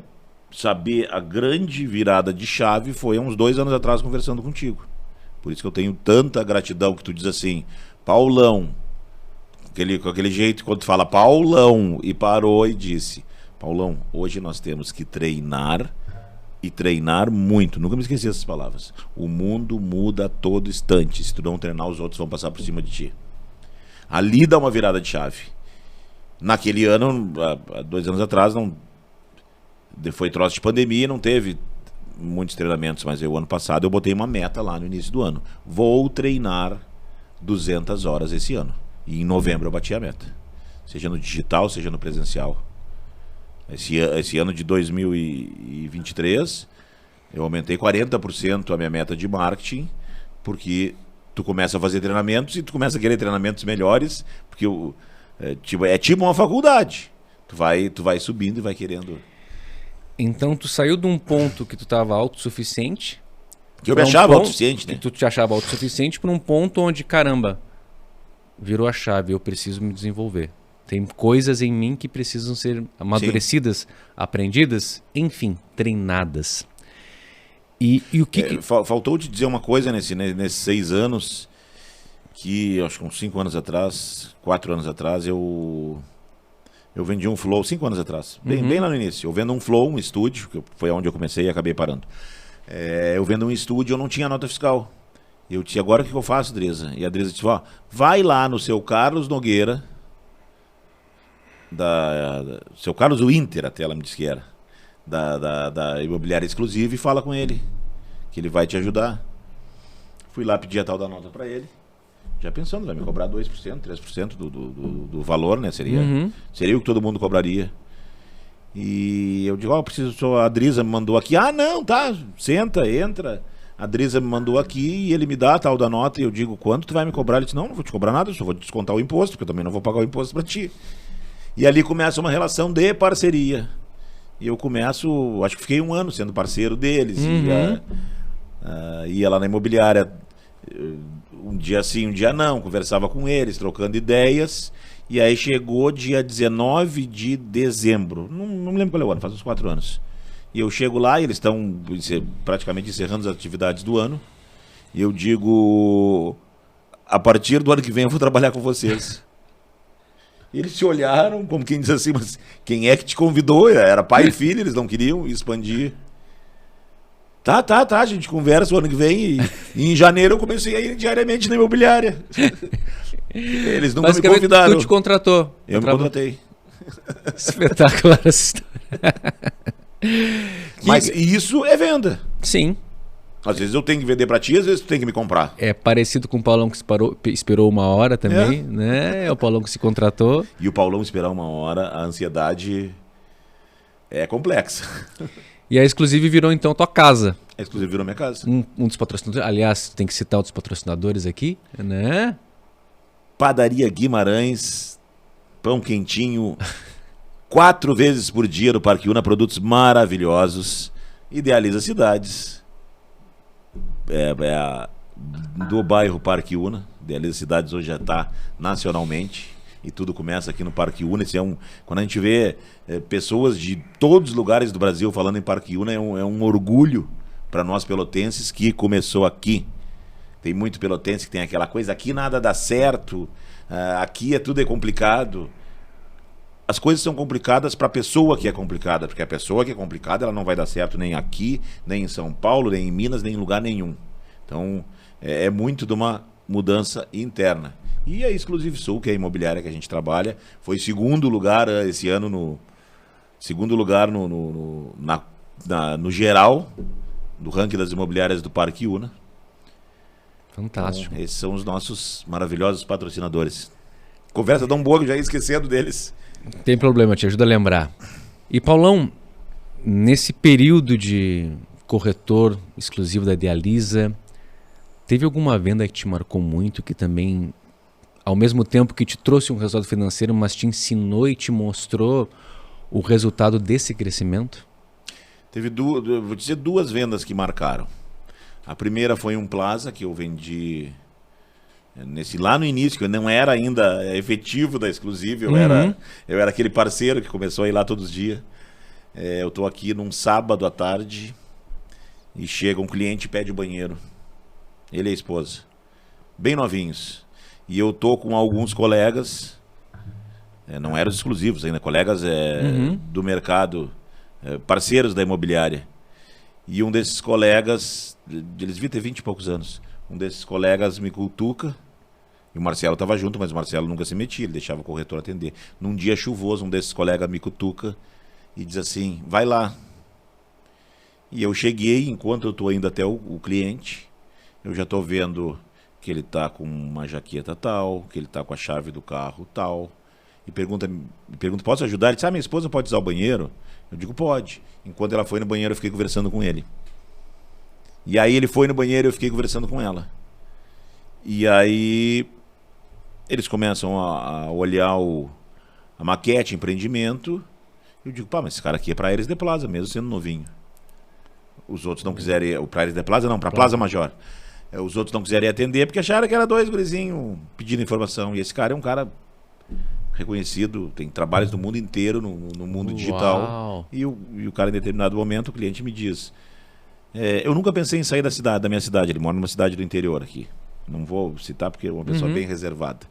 saber, a grande virada de chave foi há uns 2 anos atrás conversando contigo. Por isso que eu tenho tanta gratidão que tu diz assim, Paulão, com aquele jeito, quando tu fala Paulão, e parou e disse, Paulão, hoje nós temos que treinar e treinar muito. Nunca me esqueci dessas palavras. O mundo muda a todo instante. Se tu não treinar, os outros vão passar por cima de ti. Ali dá uma virada de chave. Naquele ano, há 2 anos atrás, foi troço de pandemia, não teve muitos treinamentos, mas o ano passado eu botei uma meta lá no início do ano. Vou treinar 200 horas esse ano. E em novembro eu bati a meta. Seja no digital, seja no presencial. Esse ano de 2023, eu aumentei 40% a minha meta de marketing, porque tu começa a fazer treinamentos e tu começa a querer treinamentos melhores, porque é tipo uma faculdade. Tu vai subindo e vai querendo. Então tu saiu de um ponto que tu estava autossuficiente. Que eu me achava autossuficiente, né? Que tu te achava autossuficiente para um ponto onde, caramba, virou a chave, eu preciso me desenvolver. Tem coisas em mim que precisam ser amadurecidas, sim, aprendidas, enfim, treinadas. E o que... Faltou te dizer uma coisa nesses 6 anos, que acho que uns 5 anos atrás, 4 anos atrás, eu vendi um Flow, 5 anos atrás, bem lá no início. Eu vendo um Flow, um estúdio, que foi onde eu comecei e acabei parando. Eu vendo um estúdio, eu não tinha nota fiscal. Eu disse, agora o que eu faço, Dresa? E a Dresa disse, vai lá no seu Carlos Nogueira, seu Carlos Winter, até ela me disse que era, da imobiliária exclusiva, e fala com ele, que ele vai te ajudar. Fui lá pedir a tal da nota para ele, já pensando, vai me cobrar 2%, 3% do valor, né? Seria o que todo mundo cobraria. E eu digo, a Drisa me mandou aqui. Ah, não, tá, senta, entra. A Drisa me mandou aqui e ele me dá a tal da nota, e eu digo, quanto tu vai me cobrar? Ele disse, não vou te cobrar nada, eu só vou descontar o imposto, porque eu também não vou pagar o imposto para ti. E ali começa uma relação de parceria. E eu começo, acho que fiquei 1 ano sendo parceiro deles. Ia lá na imobiliária, Um dia sim, um dia não, conversava com eles, trocando ideias, e aí chegou dia 19 de dezembro, não me lembro qual é o ano, faz uns 4 anos. E eu chego lá e eles estão praticamente encerrando as atividades do ano, e eu digo, a partir do ano que vem eu vou trabalhar com vocês. E eles se olharam como quem diz assim, mas quem é que te convidou? Era pai e filho, eles não queriam expandir. Tá, a gente conversa o ano que vem e em janeiro eu comecei a ir diariamente na imobiliária. Eles nunca me convidaram. Tu te contratou. Eu me contratei. Espetacular essa história. Mas isso é venda. Sim. Às vezes eu tenho que vender pra ti, às vezes tu tem que me comprar. É parecido com o Paulão que esperou 1 hora também, né? É o Paulão que se contratou. E o Paulão esperar 1 hora, a ansiedade é complexa. E a Exclusive virou então tua casa. A Exclusive virou minha casa. Um dos patrocinadores. Aliás, tem que citar outros patrocinadores aqui, né? Padaria Guimarães, pão quentinho, 4 vezes por dia no Parque Una, produtos maravilhosos. Idealiza Cidades. Do bairro Parque Una. Idealiza Cidades hoje já está nacionalmente. E tudo começa aqui no Parque Una. Quando a gente vê pessoas de todos os lugares do Brasil falando em Parque Una, é um orgulho para nós pelotenses que começou aqui. Tem muito pelotense que tem aquela coisa, aqui nada dá certo, aqui tudo é complicado. As coisas são complicadas para a pessoa que é complicada, porque a pessoa que é complicada ela não vai dar certo nem aqui, nem em São Paulo, nem em Minas, nem em lugar nenhum. Então é muito de uma mudança interna. E a Exclusive Sul, que é a imobiliária que a gente trabalha, foi 2º lugar esse ano no geral do ranking das imobiliárias do Parque Una. Fantástico. Então, esses são os nossos maravilhosos patrocinadores. Conversa tão boa que já ia esquecendo deles. Tem problema, te ajuda a lembrar. E Paulão, nesse período de corretor exclusivo da Idealiza, teve alguma venda que te marcou muito, que também, ao mesmo tempo que te trouxe um resultado financeiro, mas te ensinou e te mostrou o resultado desse crescimento? Teve vou dizer 2 vendas que marcaram. A primeira foi um Plaza que eu vendi lá no início, que eu não era ainda efetivo da Exclusive, eu era aquele parceiro que começou a ir lá todos os dias. Eu estou aqui num sábado à tarde e chega um cliente e pede o banheiro. Ele e a esposa, bem novinhos. E eu tô com alguns colegas, não eram os exclusivos ainda, colegas do mercado, parceiros da imobiliária. E um desses colegas, eles deviam ter 20 e poucos anos, um desses colegas me cutuca, e o Marcelo estava junto, mas o Marcelo nunca se metia, ele deixava o corretor atender. Num dia chuvoso, um desses colegas me cutuca e diz assim, vai lá. E eu cheguei, enquanto eu estou indo até o cliente, eu já estou vendo que ele está com uma jaqueta tal, que ele está com a chave do carro tal, e pergunta, posso ajudar? Ele diz, minha esposa pode usar o banheiro? Eu digo, pode. Enquanto ela foi no banheiro, eu fiquei conversando com ele. E aí ele foi no banheiro e eu fiquei conversando com ela. E aí eles começam a olhar a maquete, empreendimento. Eu digo, mas esse cara aqui é para Aires de Plaza, mesmo sendo novinho. Os outros não quiserem, para Aires de Plaza não, para Plaza Major. Os outros não quiserem atender porque acharam que era 2 gurizinhos pedindo informação. E esse cara é um cara reconhecido, tem trabalhos do mundo inteiro, no mundo digital. E o cara, em determinado momento, o cliente me diz, eu nunca pensei em sair da minha cidade, ele mora numa cidade do interior aqui. Não vou citar porque é uma pessoa bem reservada.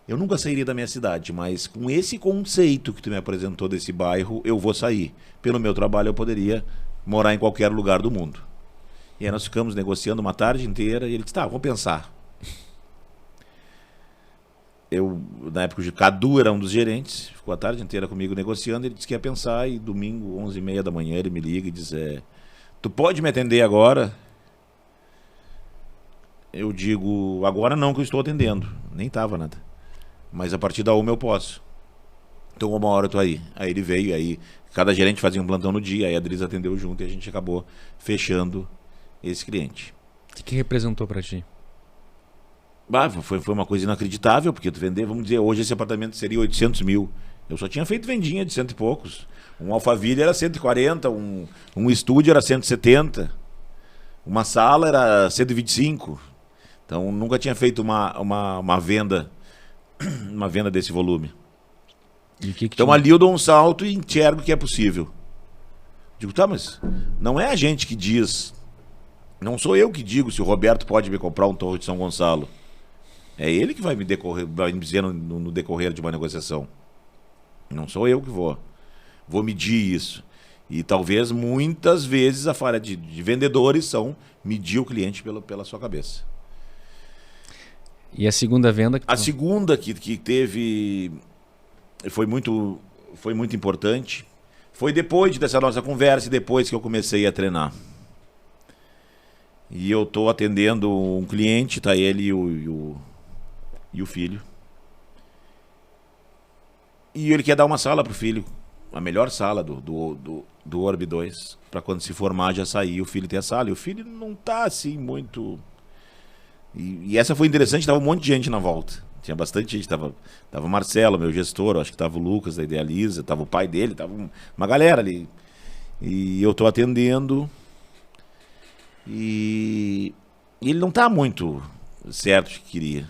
Eu nunca sairia da minha cidade, mas com esse conceito que tu me apresentou desse bairro, eu vou sair. Pelo meu trabalho, eu poderia morar em qualquer lugar do mundo. E aí nós ficamos negociando uma tarde inteira e ele disse, vou pensar. Na época, o Cadu era um dos gerentes, ficou a tarde inteira comigo negociando, ele disse que ia pensar e domingo, 11h30 da manhã, ele me liga e diz, tu pode me atender agora? Eu digo, agora não, que eu estou atendendo. Nem tava nada. Mas a partir da 1 eu posso. Então 1 hora eu tô aí. Aí ele veio, aí cada gerente fazia um plantão no dia, aí a Adriz atendeu junto e a gente acabou fechando esse cliente. O que representou para ti? Foi uma coisa inacreditável, porque tu vender, vamos dizer, hoje esse apartamento seria 800 mil. Eu só tinha feito vendinha de 100 e poucos. Um Alphaville era 140, um estúdio era 170, uma sala era 125. Então, nunca tinha feito uma venda desse volume. Então, ali eu dou um salto e enxergo que é possível. Digo, tá, mas não é a gente que diz, não sou eu que digo se o Roberto pode me comprar um Torre de São Gonçalo. É ele que vai me dizer no decorrer de uma negociação. Não sou eu que vou medir isso. E talvez muitas vezes a falha de vendedores são medir o cliente pela sua cabeça. E a segunda venda? A segunda que teve foi muito importante. Foi depois dessa nossa conversa e depois que eu comecei a treinar. E eu estou atendendo um cliente, tá ele e o filho. E ele quer dar uma sala pro filho, a melhor sala do Orb 2, para quando se formar já sair, o filho ter a sala. E o filho não tá assim muito... E essa foi interessante, tava um monte de gente na volta. Tinha bastante gente, tava o Marcelo, meu gestor, acho que tava o Lucas da Idealiza, tava o pai dele, tava uma galera ali. E eu tô atendendo e ele não tá muito certo o que queria.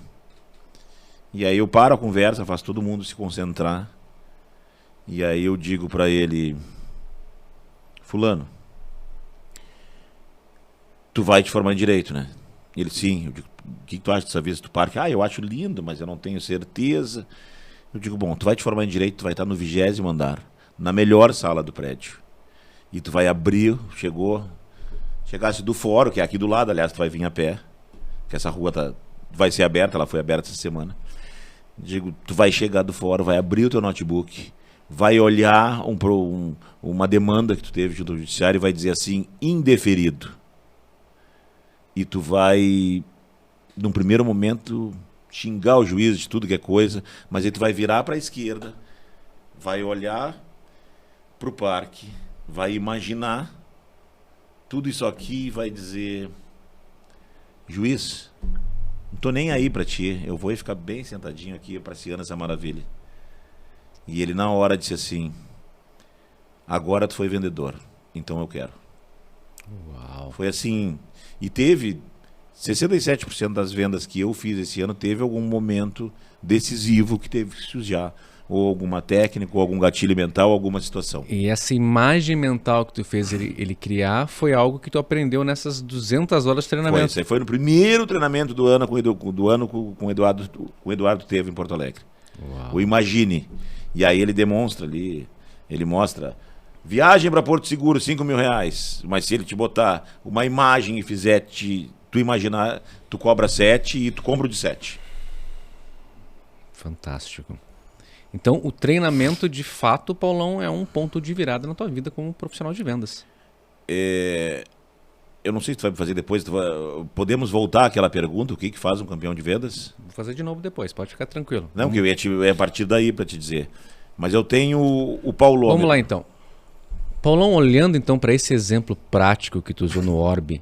E aí eu paro a conversa, faço todo mundo se concentrar. E aí eu digo pra ele: fulano, tu vai te formar em Direito, né? Ele, sim. Eu digo, o que tu acha dessa vista do parque? Eu acho lindo, mas eu não tenho certeza. Eu digo, bom, tu vai te formar em Direito, tu vai estar no 20º andar, na melhor sala do prédio. E tu vai abrir, chegasse do fórum, que é aqui do lado, aliás, tu vai vir a pé, que essa rua vai ser aberta, ela foi aberta essa semana. Digo, tu vai chegar do fórum, vai abrir o teu notebook, vai olhar uma demanda que tu teve junto ao judiciário e vai dizer assim, indeferido. E tu vai, num primeiro momento, xingar o juiz de tudo que é coisa, mas aí tu vai virar para a esquerda, vai olhar para o parque, vai imaginar tudo isso aqui e vai dizer: juiz, não tô nem aí para ti, eu vou ficar bem sentadinho aqui apreciando essa maravilha. E ele na hora disse assim: agora tu foi vendedor, então eu quero. Uau. Foi assim, e teve 67% das vendas que eu fiz esse ano teve algum momento decisivo que teve que se usar, ou alguma técnica, ou algum gatilho mental, alguma situação. E essa imagem mental que tu fez ele criar foi algo que tu aprendeu nessas 200 horas de treinamento. Foi no primeiro treinamento do ano com o Eduardo teve em Porto Alegre. Uau. O Imagine. E aí ele demonstra ali, ele mostra: viagem para Porto Seguro, R$5.000. Mas se ele te botar uma imagem e fizer tu imaginar, tu cobra 7 e tu compra o de 7. Fantástico. Então, o treinamento, de fato, Paulão, é um ponto de virada na tua vida como profissional de vendas. Eu não sei se tu vai fazer depois. Podemos voltar àquela pergunta: o que faz um campeão de vendas? Vou fazer de novo depois, pode ficar tranquilo. Não, que eu ia partir daí para te dizer. Mas eu tenho o Paulômetro. Vamos lá, então. Paulão, olhando então para esse exemplo prático que tu usou no Orb,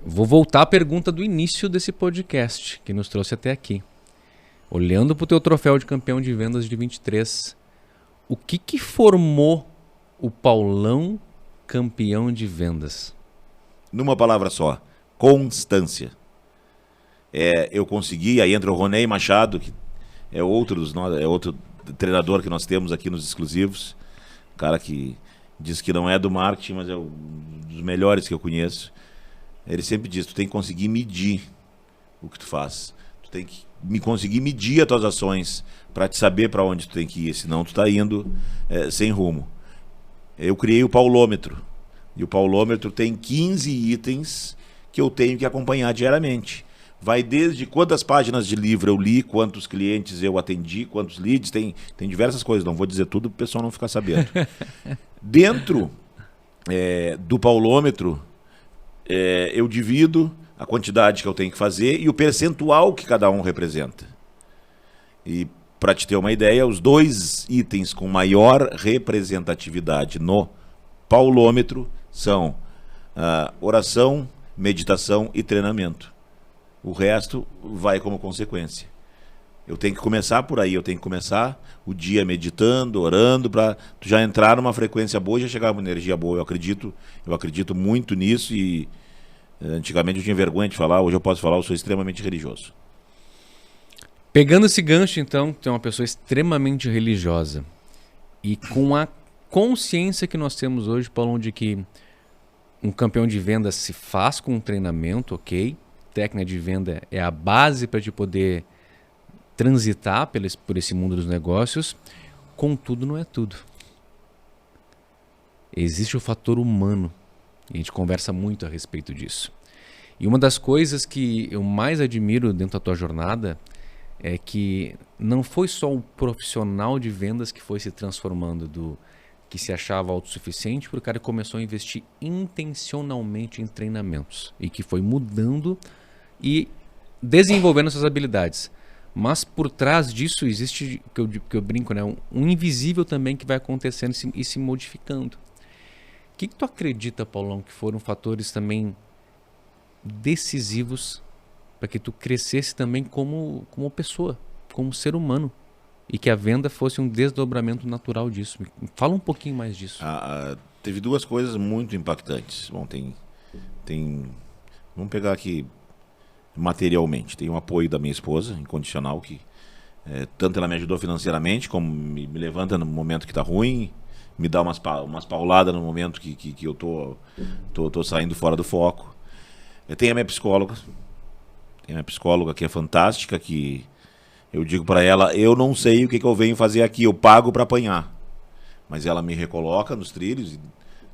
vou voltar à pergunta do início desse podcast, que nos trouxe até aqui. Olhando para o teu troféu de campeão de vendas de 23, o que formou o Paulão campeão de vendas? Numa palavra só: constância. Eu consegui, aí entra o Ronei Machado, que é outro treinador que nós temos aqui nos exclusivos, cara que diz que não é do marketing, mas é um dos melhores que eu conheço. Ele sempre diz: tu tem que conseguir medir o que tu faz, tu tem que conseguir medir as tuas ações para te saber para onde tu tem que ir, senão tu tá indo sem rumo. Eu criei o Paulômetro, e o Paulômetro tem 15 itens que eu tenho que acompanhar diariamente. Vai desde quantas páginas de livro eu li, quantos clientes eu atendi, quantos leads, tem diversas coisas, não vou dizer tudo para o pessoal não ficar sabendo. Dentro do Paulômetro, eu divido a quantidade que eu tenho que fazer e o percentual que cada um representa. E para te ter uma ideia, os 2 itens com maior representatividade no Paulômetro são oração, meditação e treinamento. O resto vai como consequência. Eu tenho que começar por aí, eu tenho que começar o dia meditando, orando, para tu já entrar numa frequência boa e já chegar uma energia boa. Eu acredito muito nisso e Antigamente eu tinha vergonha de falar, hoje eu posso falar, eu sou extremamente religioso. Pegando esse gancho, então, tu é uma pessoa extremamente religiosa. E com a consciência que nós temos hoje, Paulo, de que um campeão de vendas se faz com um treinamento, ok? Técnica de venda é a base para te poder transitar por esse mundo dos negócios. Contudo, não é tudo. Existe o fator humano. E a gente conversa muito a respeito disso. E uma das coisas que eu mais admiro dentro da tua jornada é que não foi só um profissional de vendas que foi se transformando do que se achava autossuficiente para o cara que começou a investir intencionalmente em treinamentos e que foi mudando e desenvolvendo essas habilidades. Mas por trás disso existe, que eu brinco, né, um invisível também que vai acontecendo e se modificando. O que tu acredita, Paulão, que foram fatores também decisivos para que tu crescesse também como pessoa, como ser humano, e que a venda fosse um desdobramento natural disso? Fala um pouquinho mais disso. Teve duas coisas muito impactantes. Bom, vamos pegar aqui materialmente. Tem o apoio da minha esposa, incondicional, que tanto ela me ajudou financeiramente, como me levanta no momento que está ruim, me dá umas pauladas no momento que eu tô saindo fora do foco. Tem a minha psicóloga. Tem uma psicóloga que é fantástica, que eu digo para ela, eu não sei o que eu venho fazer aqui, eu pago para apanhar. Mas ela me recoloca nos trilhos.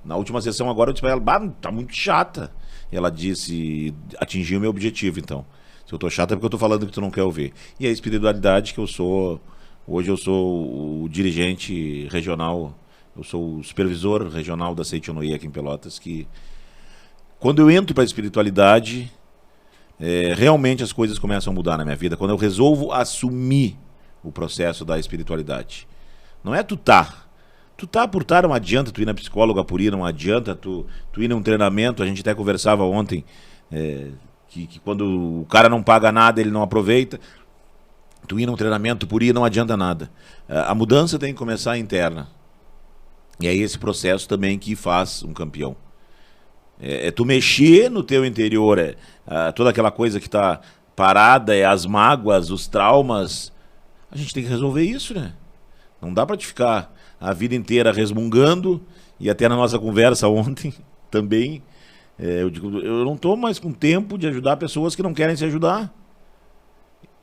Na última sessão agora eu disse para ela, tá muito chata. E ela disse, atingiu o meu objetivo então. Se eu tô chata é porque eu tô falando que tu não quer ouvir. E a espiritualidade que eu sou, hoje eu sou o dirigente regional, eu sou o supervisor regional da Seichonoye aqui em Pelotas, que quando eu entro para a espiritualidade, realmente as coisas começam a mudar na minha vida, quando eu resolvo assumir o processo da espiritualidade. Não é tu tá por estar, não adianta tu ir na psicóloga por ir, não adianta tu ir num treinamento. A gente até conversava ontem que quando o cara não paga nada, ele não aproveita. Tu ir num treinamento por ir, não adianta nada. A mudança tem que começar interna. E é esse processo também que faz um campeão. Tu mexer no teu interior, toda aquela coisa que está parada, as mágoas, os traumas. A gente tem que resolver isso, né? Não dá para te ficar a vida inteira resmungando. E até na nossa conversa ontem também, eu digo, eu não estou mais com tempo de ajudar pessoas que não querem se ajudar.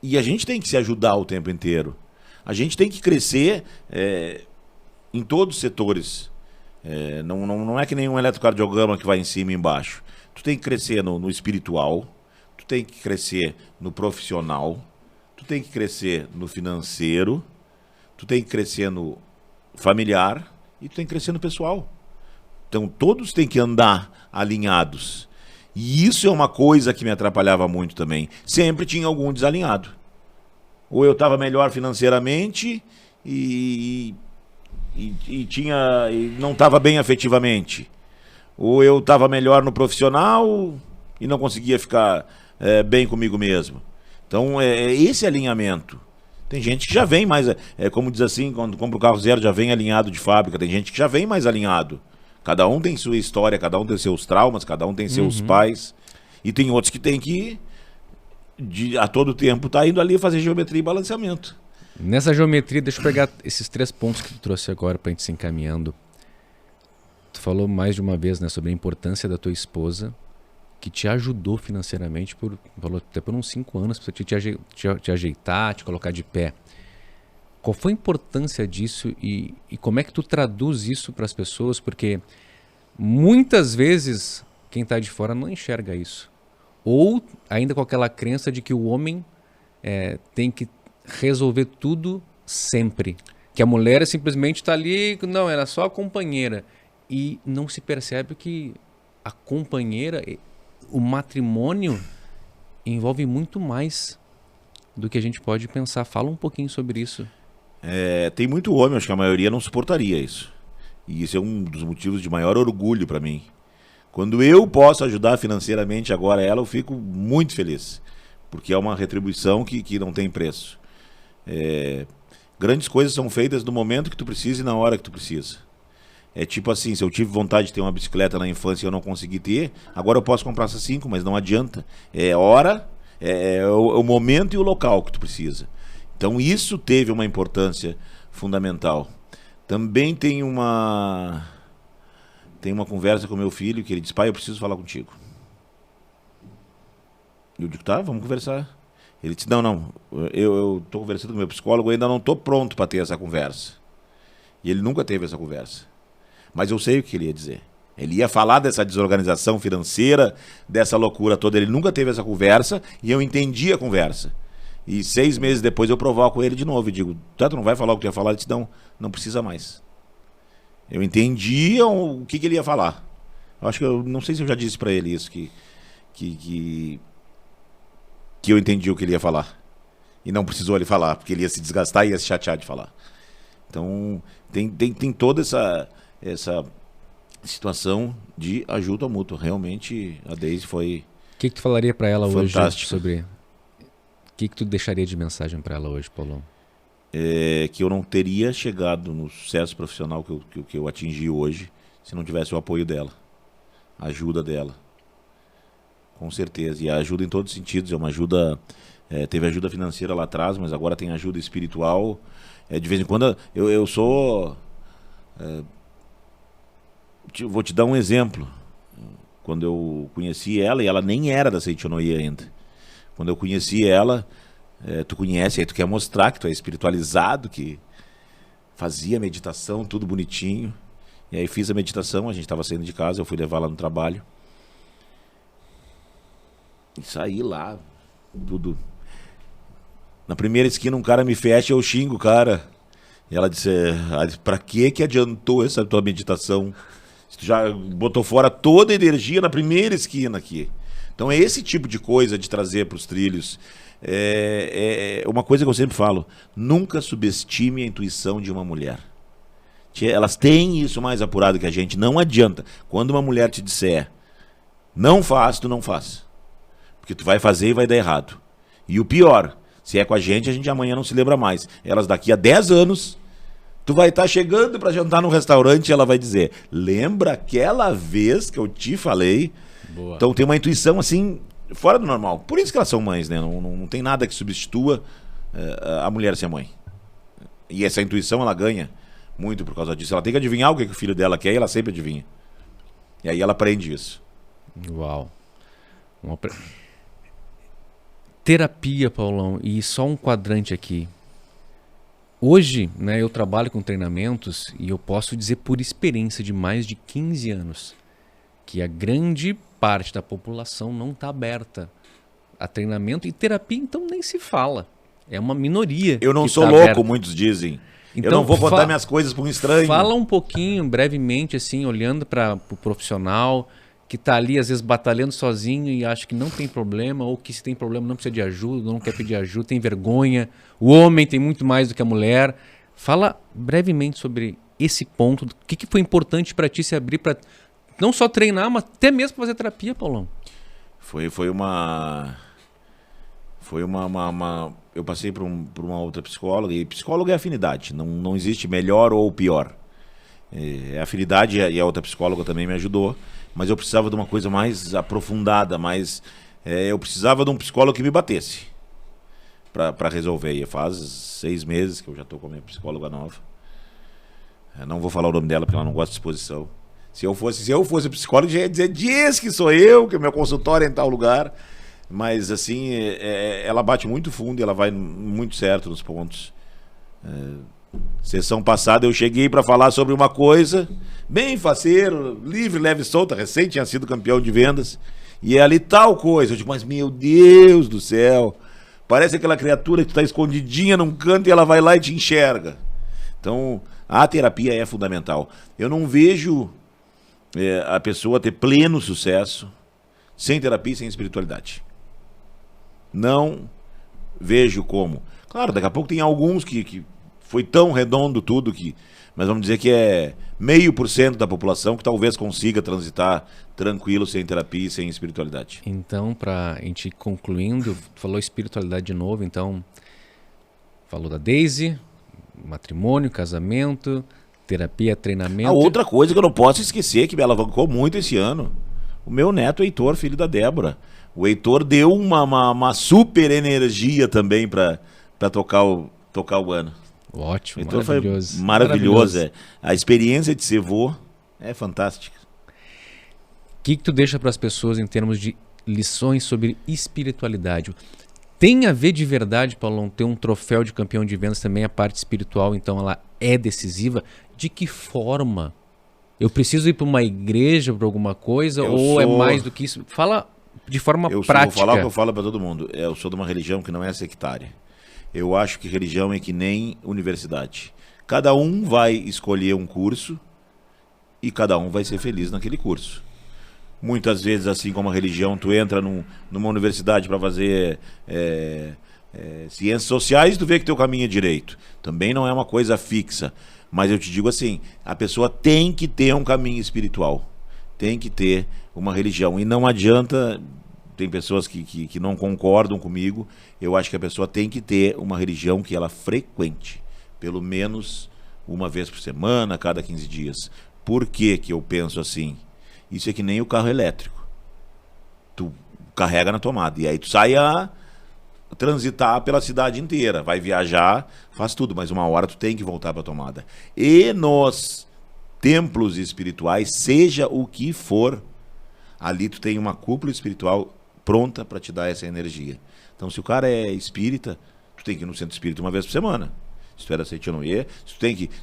E a gente tem que se ajudar o tempo inteiro. A gente tem que crescer em todos os setores. Não é que nem um eletrocardiograma que vai em cima e embaixo. Tu tem que crescer no espiritual, tu tem que crescer no profissional, tu tem que crescer no financeiro, tu tem que crescer no familiar e tu tem que crescer no pessoal. Então todos têm que andar alinhados. E isso é uma coisa que me atrapalhava muito também. Sempre tinha algum desalinhado. Ou eu estava melhor financeiramente e não estava bem afetivamente. Ou eu estava melhor no profissional e não conseguia ficar bem comigo mesmo. Então é esse alinhamento. Tem gente que já vem mais, como diz assim, quando compra o carro zero já vem alinhado de fábrica. Tem gente que já vem mais alinhado. Cada um tem sua história, cada um tem seus traumas, cada um tem seus pais. E tem outros que tem que a todo tempo tá indo ali fazer geometria e balanceamento. Nessa geometria, deixa eu pegar esses 3 pontos que tu trouxe agora para a gente se encaminhando. Tu falou mais de uma vez, né, sobre a importância da tua esposa, que te ajudou financeiramente, falou até por uns 5 anos, para te ajeitar, te colocar de pé. Qual foi a importância disso e como é que tu traduz isso para as pessoas? Porque muitas vezes quem está de fora não enxerga isso. Ou ainda com aquela crença de que o homem tem que resolver tudo sempre. Que a mulher simplesmente está ali, não, ela é só a companheira. E não se percebe que a companheira, o matrimônio, envolve muito mais do que a gente pode pensar. Fala um pouquinho sobre isso. Tem muito homem, acho que a maioria não suportaria isso. E isso é um dos motivos de maior orgulho para mim. Quando eu posso ajudar financeiramente agora ela, eu fico muito feliz. Porque é uma retribuição que não tem preço. Grandes coisas são feitas no momento que tu precisa e na hora que tu precisa. É tipo assim, se eu tive vontade de ter uma bicicleta na infância e eu não consegui ter, agora eu posso comprar essas 5, mas não adianta. É hora, é o momento e o local que tu precisa. Então isso teve uma importância fundamental. Também tem uma conversa com meu filho que ele diz: pai, eu preciso falar contigo. Eu digo: tá, vamos conversar. Ele disse: não, eu estou conversando com meu psicólogo, eu ainda não estou pronto para ter essa conversa. E ele nunca teve essa conversa. Mas eu sei o que ele ia dizer. Ele ia falar dessa desorganização financeira, dessa loucura toda. Ele nunca teve essa conversa e eu entendi a conversa. E 6 meses depois eu provoco ele de novo e digo: tá, tu não vai falar o que tu ia falar? Ele disse: não precisa mais. Eu entendi o que ele ia falar. Eu acho que eu não sei se eu já disse para ele isso, que eu entendi o que ele ia falar. E não precisou ele falar, porque ele ia se desgastar e ia se chatear de falar. Então, tem toda essa situação de ajuda mútua. Realmente, a Daisy foi O que tu falaria para ela fantástica. hoje sobre... O que tu deixaria de mensagem para ela hoje, Paulão? Que eu não teria chegado no sucesso profissional que eu atingi hoje se não tivesse o apoio dela, a ajuda dela. Com certeza. E a ajuda em todos os sentidos. É uma ajuda... teve ajuda financeira lá atrás, mas agora tem ajuda espiritual. De vez em quando eu sou... vou te dar um exemplo. Quando eu conheci ela, e ela nem era da Seichonoye ainda. Quando eu conheci ela, tu conhece, aí tu quer mostrar que tu é espiritualizado, que fazia meditação, tudo bonitinho. E aí fiz a meditação, a gente estava saindo de casa, eu fui levar ela no trabalho. E saí lá, tudo. Na primeira esquina um cara me fecha, eu xingo o cara. E ela disse: pra que adiantou essa tua meditação? Tu já botou fora toda a energia na primeira esquina aqui. Então é esse tipo de coisa de trazer para os trilhos. É uma coisa que eu sempre falo: nunca subestime a intuição de uma mulher. Elas têm isso mais apurado que a gente. Não adianta. Quando uma mulher te disser não faz, tu não faz. Porque tu vai fazer e vai dar errado. E o pior, se é com a gente amanhã não se lembra mais. Elas daqui a 10 anos, tu vai estar chegando para jantar num restaurante e ela vai dizer: lembra aquela vez que eu te falei? Boa. Então tem uma intuição assim, fora do normal. Por isso que elas são mães, né? Não tem nada que substitua a mulher ser mãe. E essa intuição ela ganha muito por causa disso. Ela tem que adivinhar o que o filho dela quer e ela sempre adivinha. E aí ela aprende isso. Uau. Terapia, Paulão, e só um quadrante aqui. Hoje, né, eu trabalho com treinamentos e eu posso dizer por experiência de mais de 15 anos que a grande parte da população não está aberta a treinamento e terapia, então nem se fala. É uma minoria. Eu não sou tá louco, aberta. Muitos dizem. Então, eu não vou contar minhas coisas para um estranho. Fala um pouquinho, brevemente, assim, olhando para o profissional que está ali, às vezes, batalhando sozinho e acha que não tem problema, ou que se tem problema não precisa de ajuda, não quer pedir ajuda, tem vergonha. O homem tem muito mais do que a mulher. Fala brevemente sobre esse ponto. O que foi importante para ti se abrir para não só treinar, mas até mesmo fazer terapia, Paulão? Foi uma... Eu passei por uma outra psicóloga, e psicóloga é afinidade, não existe melhor ou pior. É afinidade, e a outra psicóloga também me ajudou, mas eu precisava de uma coisa mais aprofundada, eu precisava de um psicólogo que me batesse para resolver. E faz 6 meses que eu já estou com a minha psicóloga nova. Eu não vou falar o nome dela porque ela não gosta de exposição. Se eu fosse psicólogo, já ia dizer: diz que sou eu, que o meu consultório é em tal lugar. Mas assim, ela bate muito fundo e ela vai muito certo nos pontos. Sessão passada eu cheguei para falar sobre uma coisa bem faceiro, livre, leve e solta, recém tinha sido campeão de vendas, e é ali tal coisa. Eu digo: mas meu Deus do céu, parece aquela criatura que está escondidinha num canto e ela vai lá e te enxerga. Então a terapia é fundamental. Eu não vejo a pessoa ter pleno sucesso sem terapia e sem espiritualidade. Não vejo como. Claro, daqui a pouco tem alguns que foi tão redondo tudo que... Mas vamos dizer que é 0,5% da população que talvez consiga transitar tranquilo, sem terapia e sem espiritualidade. Então, para a gente ir concluindo, falou espiritualidade de novo, então falou da Daisy, matrimônio, casamento, terapia, treinamento. A outra coisa que eu não posso esquecer, que me alavancou muito esse ano, o meu neto Heitor, filho da Débora. O Heitor deu uma super energia também para tocar o ano. Ótimo, Heitor maravilhoso. foi maravilhoso. É. A experiência de ser vô é fantástica. O que tu deixa para as pessoas em termos de lições sobre espiritualidade? Tem a ver de verdade, Paulão, ter um troféu de campeão de vendas também, a parte espiritual, então ela é decisiva? De que forma? Eu preciso ir para uma igreja, para alguma coisa, é mais do que isso? Fala de forma prática. Vou falar o que eu falo para todo mundo. Eu sou de uma religião que não é sectária. Eu acho que religião é que nem universidade. Cada um vai escolher um curso e cada um vai ser feliz naquele curso. Muitas vezes, assim como a religião, tu entra numa universidade para fazer ciências sociais, tu vê que teu caminho é direito. Também não é uma coisa fixa. Mas eu te digo assim, a pessoa tem que ter um caminho espiritual. Tem que ter uma religião. E não adianta, tem pessoas que não concordam comigo, eu acho que a pessoa tem que ter uma religião que ela frequente. Pelo menos uma vez por semana, cada 15 dias. Por que que eu penso assim? Isso é que nem o carro elétrico. Tu carrega na tomada. E aí tu sai a transitar pela cidade inteira. Vai viajar, faz tudo. Mas uma hora tu tem que voltar para a tomada. E nos templos espirituais, seja o que for, ali tu tem uma cúpula espiritual pronta para te dar essa energia. Então se o cara é espírita, tu tem que ir no centro espírita uma vez por semana. Se tu é da Seitianoye, se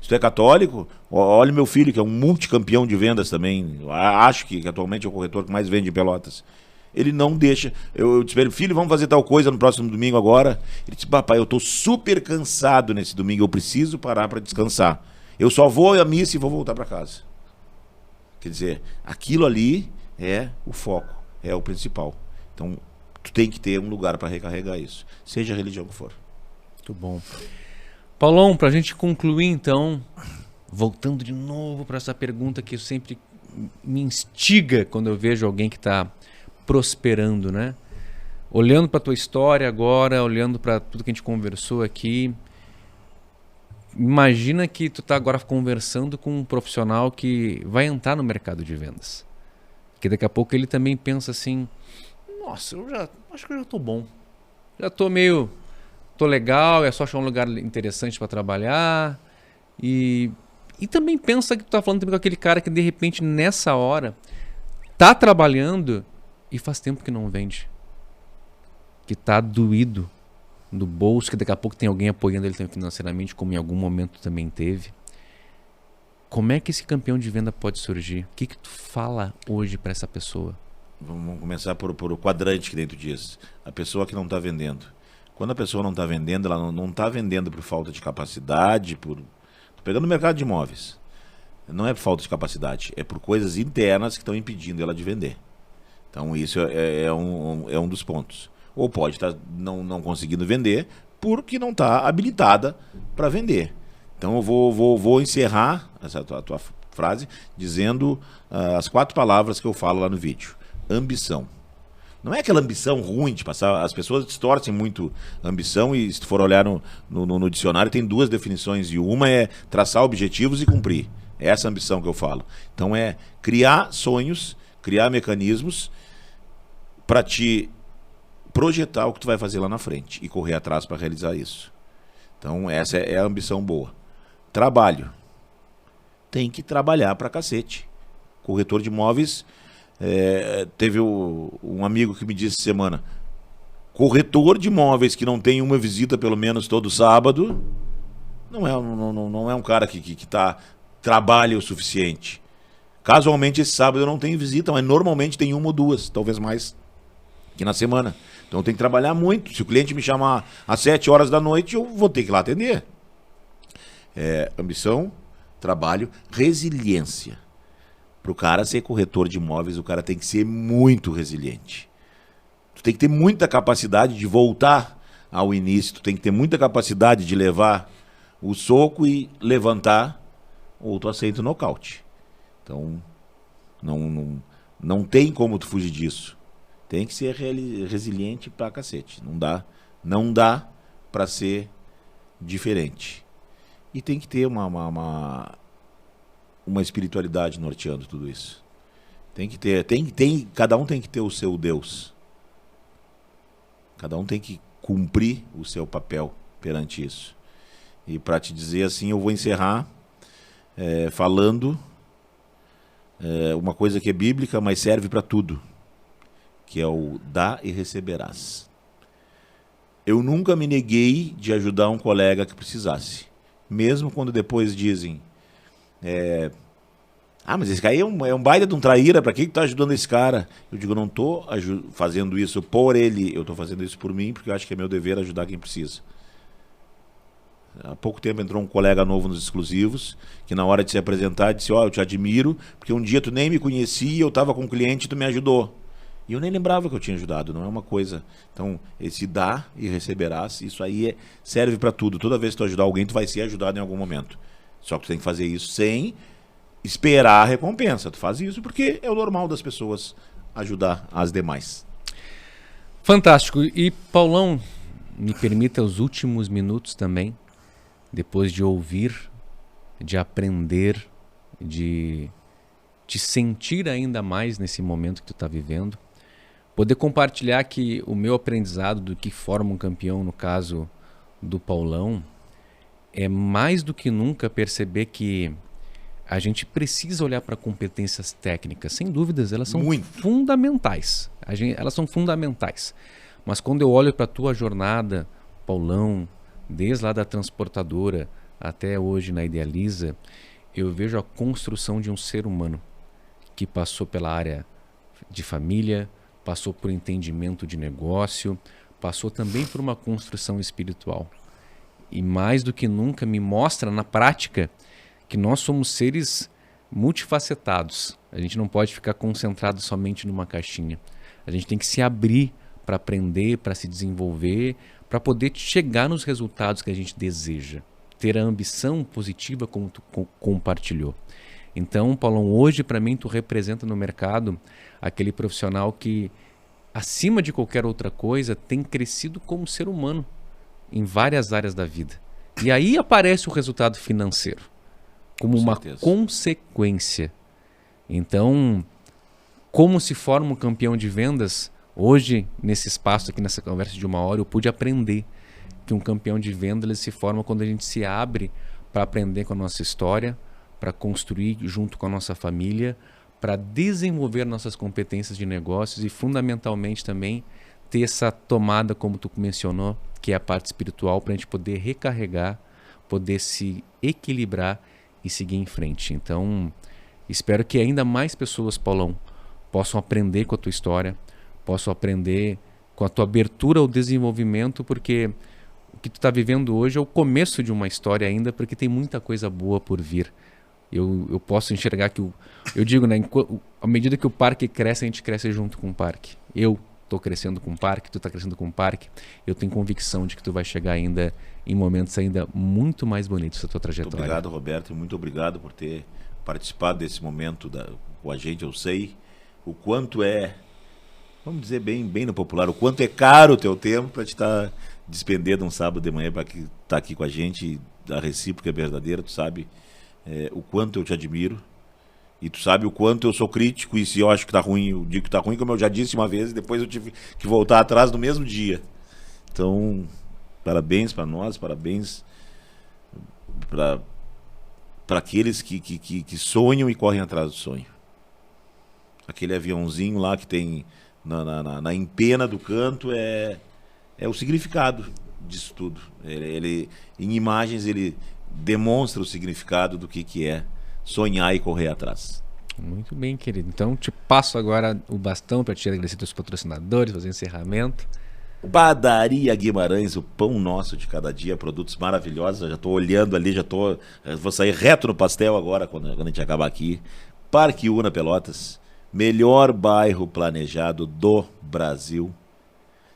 tu é católico, olha meu filho, que é um multicampeão de vendas também. Acho que atualmente é o corretor que mais vende em Pelotas. Ele não deixa. Eu disse para ele, filho, vamos fazer tal coisa no próximo domingo agora. Ele disse, papai, eu estou super cansado nesse domingo, eu preciso parar para descansar. Eu só vou à missa e vou voltar para casa. Quer dizer, aquilo ali é o foco, é o principal. Então, tu tem que ter um lugar para recarregar isso, seja a religião que for. Muito bom. Paulão, para a gente concluir então, voltando de novo para essa pergunta que sempre me instiga quando eu vejo alguém que está prosperando, né? Olhando para a tua história agora, olhando para tudo que a gente conversou aqui, imagina que tu está agora conversando com um profissional que vai entrar no mercado de vendas. Que daqui a pouco ele também pensa assim, nossa, acho que eu já estou bom. Já estou meio... Tô legal, é só achar um lugar interessante para trabalhar. E também pensa que tu tá falando também com aquele cara que de repente nessa hora tá trabalhando e faz tempo que não vende. Que tá doído no bolso, que daqui a pouco tem alguém apoiando ele também financeiramente, como em algum momento também teve. Como é que esse campeão de venda pode surgir? O que tu fala hoje para essa pessoa? Vamos começar por o quadrante que dentro disso. A pessoa que não está vendendo. Quando a pessoa não está vendendo, ela não está vendendo por falta de capacidade, Tô pegando o mercado de imóveis. Não é por falta de capacidade, é por coisas internas que estão impedindo ela de vender. Então isso é um dos pontos. Ou pode estar não conseguindo vender porque não está habilitada para vender. Então eu vou encerrar a tua frase dizendo as 4 palavras que eu falo lá no vídeo. Ambição. Não é aquela ambição ruim de passar. As pessoas distorcem muito a ambição e se tu for olhar no dicionário tem 2 definições e uma é traçar objetivos e cumprir. É essa ambição que eu falo. Então é criar sonhos, criar mecanismos para te projetar o que tu vai fazer lá na frente e correr atrás para realizar isso. Então essa é a ambição boa. Trabalho. Tem que trabalhar pra cacete. Corretor de imóveis... teve um amigo que me disse semana, corretor de imóveis que não tem uma visita pelo menos todo sábado não é um cara que trabalha o suficiente. Casualmente esse sábado eu não tenho visita, mas normalmente tem 1 ou 2, talvez mais que na semana. Então eu tenho que trabalhar muito. Se o cliente me chamar às 7 horas da noite, eu vou ter que ir lá atender. Ambição, trabalho, resiliência. Para o cara ser corretor de imóveis, o cara tem que ser muito resiliente. Tu tem que ter muita capacidade de voltar ao início, tu tem que ter muita capacidade de levar o soco e levantar, ou tu aceita o nocaute. Então, não tem como tu fugir disso. Tem que ser resiliente pra cacete. Não dá para ser diferente. E tem que ter uma espiritualidade norteando tudo isso. Tem que ter, cada um tem que ter o seu Deus. Cada um tem que cumprir o seu papel perante isso. E para te dizer assim, eu vou encerrar falando uma coisa que é bíblica, mas serve para tudo, que é o dá e receberás. Eu nunca me neguei de ajudar um colega que precisasse. Mesmo quando depois dizem mas esse cara aí é um baita de um traíra, para que tu tá ajudando esse cara? Eu digo, eu não tô fazendo isso por ele, eu tô fazendo isso por mim, porque eu acho que é meu dever ajudar quem precisa. Há pouco tempo entrou um colega novo nos exclusivos, que na hora de se apresentar disse, eu te admiro, porque um dia tu nem me conhecia, eu tava com um cliente e tu me ajudou. E eu nem lembrava que eu tinha ajudado, não é uma coisa. Então, esse dá e receberás, isso aí serve para tudo. Toda vez que tu ajudar alguém, tu vai ser ajudado em algum momento. Só que tu tem que fazer isso sem esperar a recompensa. Tu faz isso porque é o normal das pessoas ajudar as demais. Fantástico. E Paulão, me permita os últimos minutos também, depois de ouvir, de aprender, de te sentir ainda mais nesse momento que tu está vivendo, poder compartilhar que o meu aprendizado do que forma um campeão, no caso do Paulão, é mais do que nunca perceber que a gente precisa olhar para competências técnicas. Sem dúvidas, elas são fundamentais. Elas são fundamentais. Mas quando eu olho para a tua jornada, Paulão, desde lá da transportadora até hoje na Idealiza, eu vejo a construção de um ser humano que passou pela área de família, passou por entendimento de negócio, passou também por uma construção espiritual. E mais do que nunca me mostra na prática que nós somos seres multifacetados. A gente não pode ficar concentrado somente numa caixinha. A gente tem que se abrir para aprender, para se desenvolver, para poder chegar nos resultados que a gente deseja. Ter a ambição positiva como tu compartilhou. Então, Paulão, hoje para mim tu representa no mercado aquele profissional que, acima de qualquer outra coisa, tem crescido como ser humano em várias áreas da vida. E aí aparece o resultado financeiro como uma consequência. Então, como se forma um campeão de vendas? Hoje, nesse espaço aqui, nessa conversa de 1 hora, eu pude aprender que um campeão de vendas ele se forma quando a gente se abre para aprender com a nossa história, para construir junto com a nossa família, para desenvolver nossas competências de negócios e, fundamentalmente, também ter essa tomada, como tu mencionou, que é a parte espiritual, para a gente poder recarregar, poder se equilibrar e seguir em frente. Então, espero que ainda mais pessoas, Paulão, possam aprender com a tua história, possam aprender com a tua abertura ao desenvolvimento, porque o que tu está vivendo hoje é o começo de uma história ainda, porque tem muita coisa boa por vir. Eu posso enxergar que, eu digo, né, à medida que o parque cresce, a gente cresce junto com o parque. Eu estou crescendo com o parque, tu está crescendo com o parque. Eu tenho convicção de que tu vai chegar ainda em momentos ainda muito mais bonitos da tua trajetória. Muito obrigado, Roberto, e muito obrigado por ter participado desse momento com a gente. Eu sei o quanto vamos dizer bem no popular, o quanto é caro o teu tempo para te estar despendendo um sábado de manhã para estar aqui com a gente. A recíproca é verdadeira, tu sabe o quanto eu te admiro. E tu sabe o quanto eu sou crítico, e se eu acho que tá ruim, eu digo que tá ruim, como eu já disse uma vez, e depois eu tive que voltar atrás no mesmo dia. Então, parabéns para nós, parabéns para aqueles que sonham e correm atrás do sonho. Aquele aviãozinho lá que tem na empena do canto é o significado disso tudo. Ele, em imagens, ele demonstra o significado do que é sonhar e correr atrás. Muito bem, querido. Então, te passo agora o bastão para te agradecer aos patrocinadores, fazer o encerramento. Padaria Guimarães, o pão nosso de cada dia, produtos maravilhosos. Eu já estou olhando ali, vou sair reto no pastel agora, quando a gente acabar aqui. Parque Una Pelotas, melhor bairro planejado do Brasil.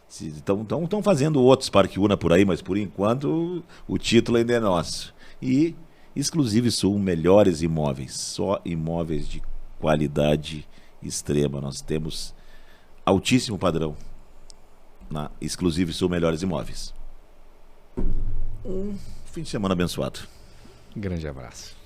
Estão fazendo outros Parque Una por aí, mas por enquanto o título ainda é nosso. E Exclusive Sul, melhores imóveis, só imóveis de qualidade extrema. Nós temos altíssimo padrão na Exclusive Sul, melhores imóveis. Um fim de semana abençoado. Grande abraço.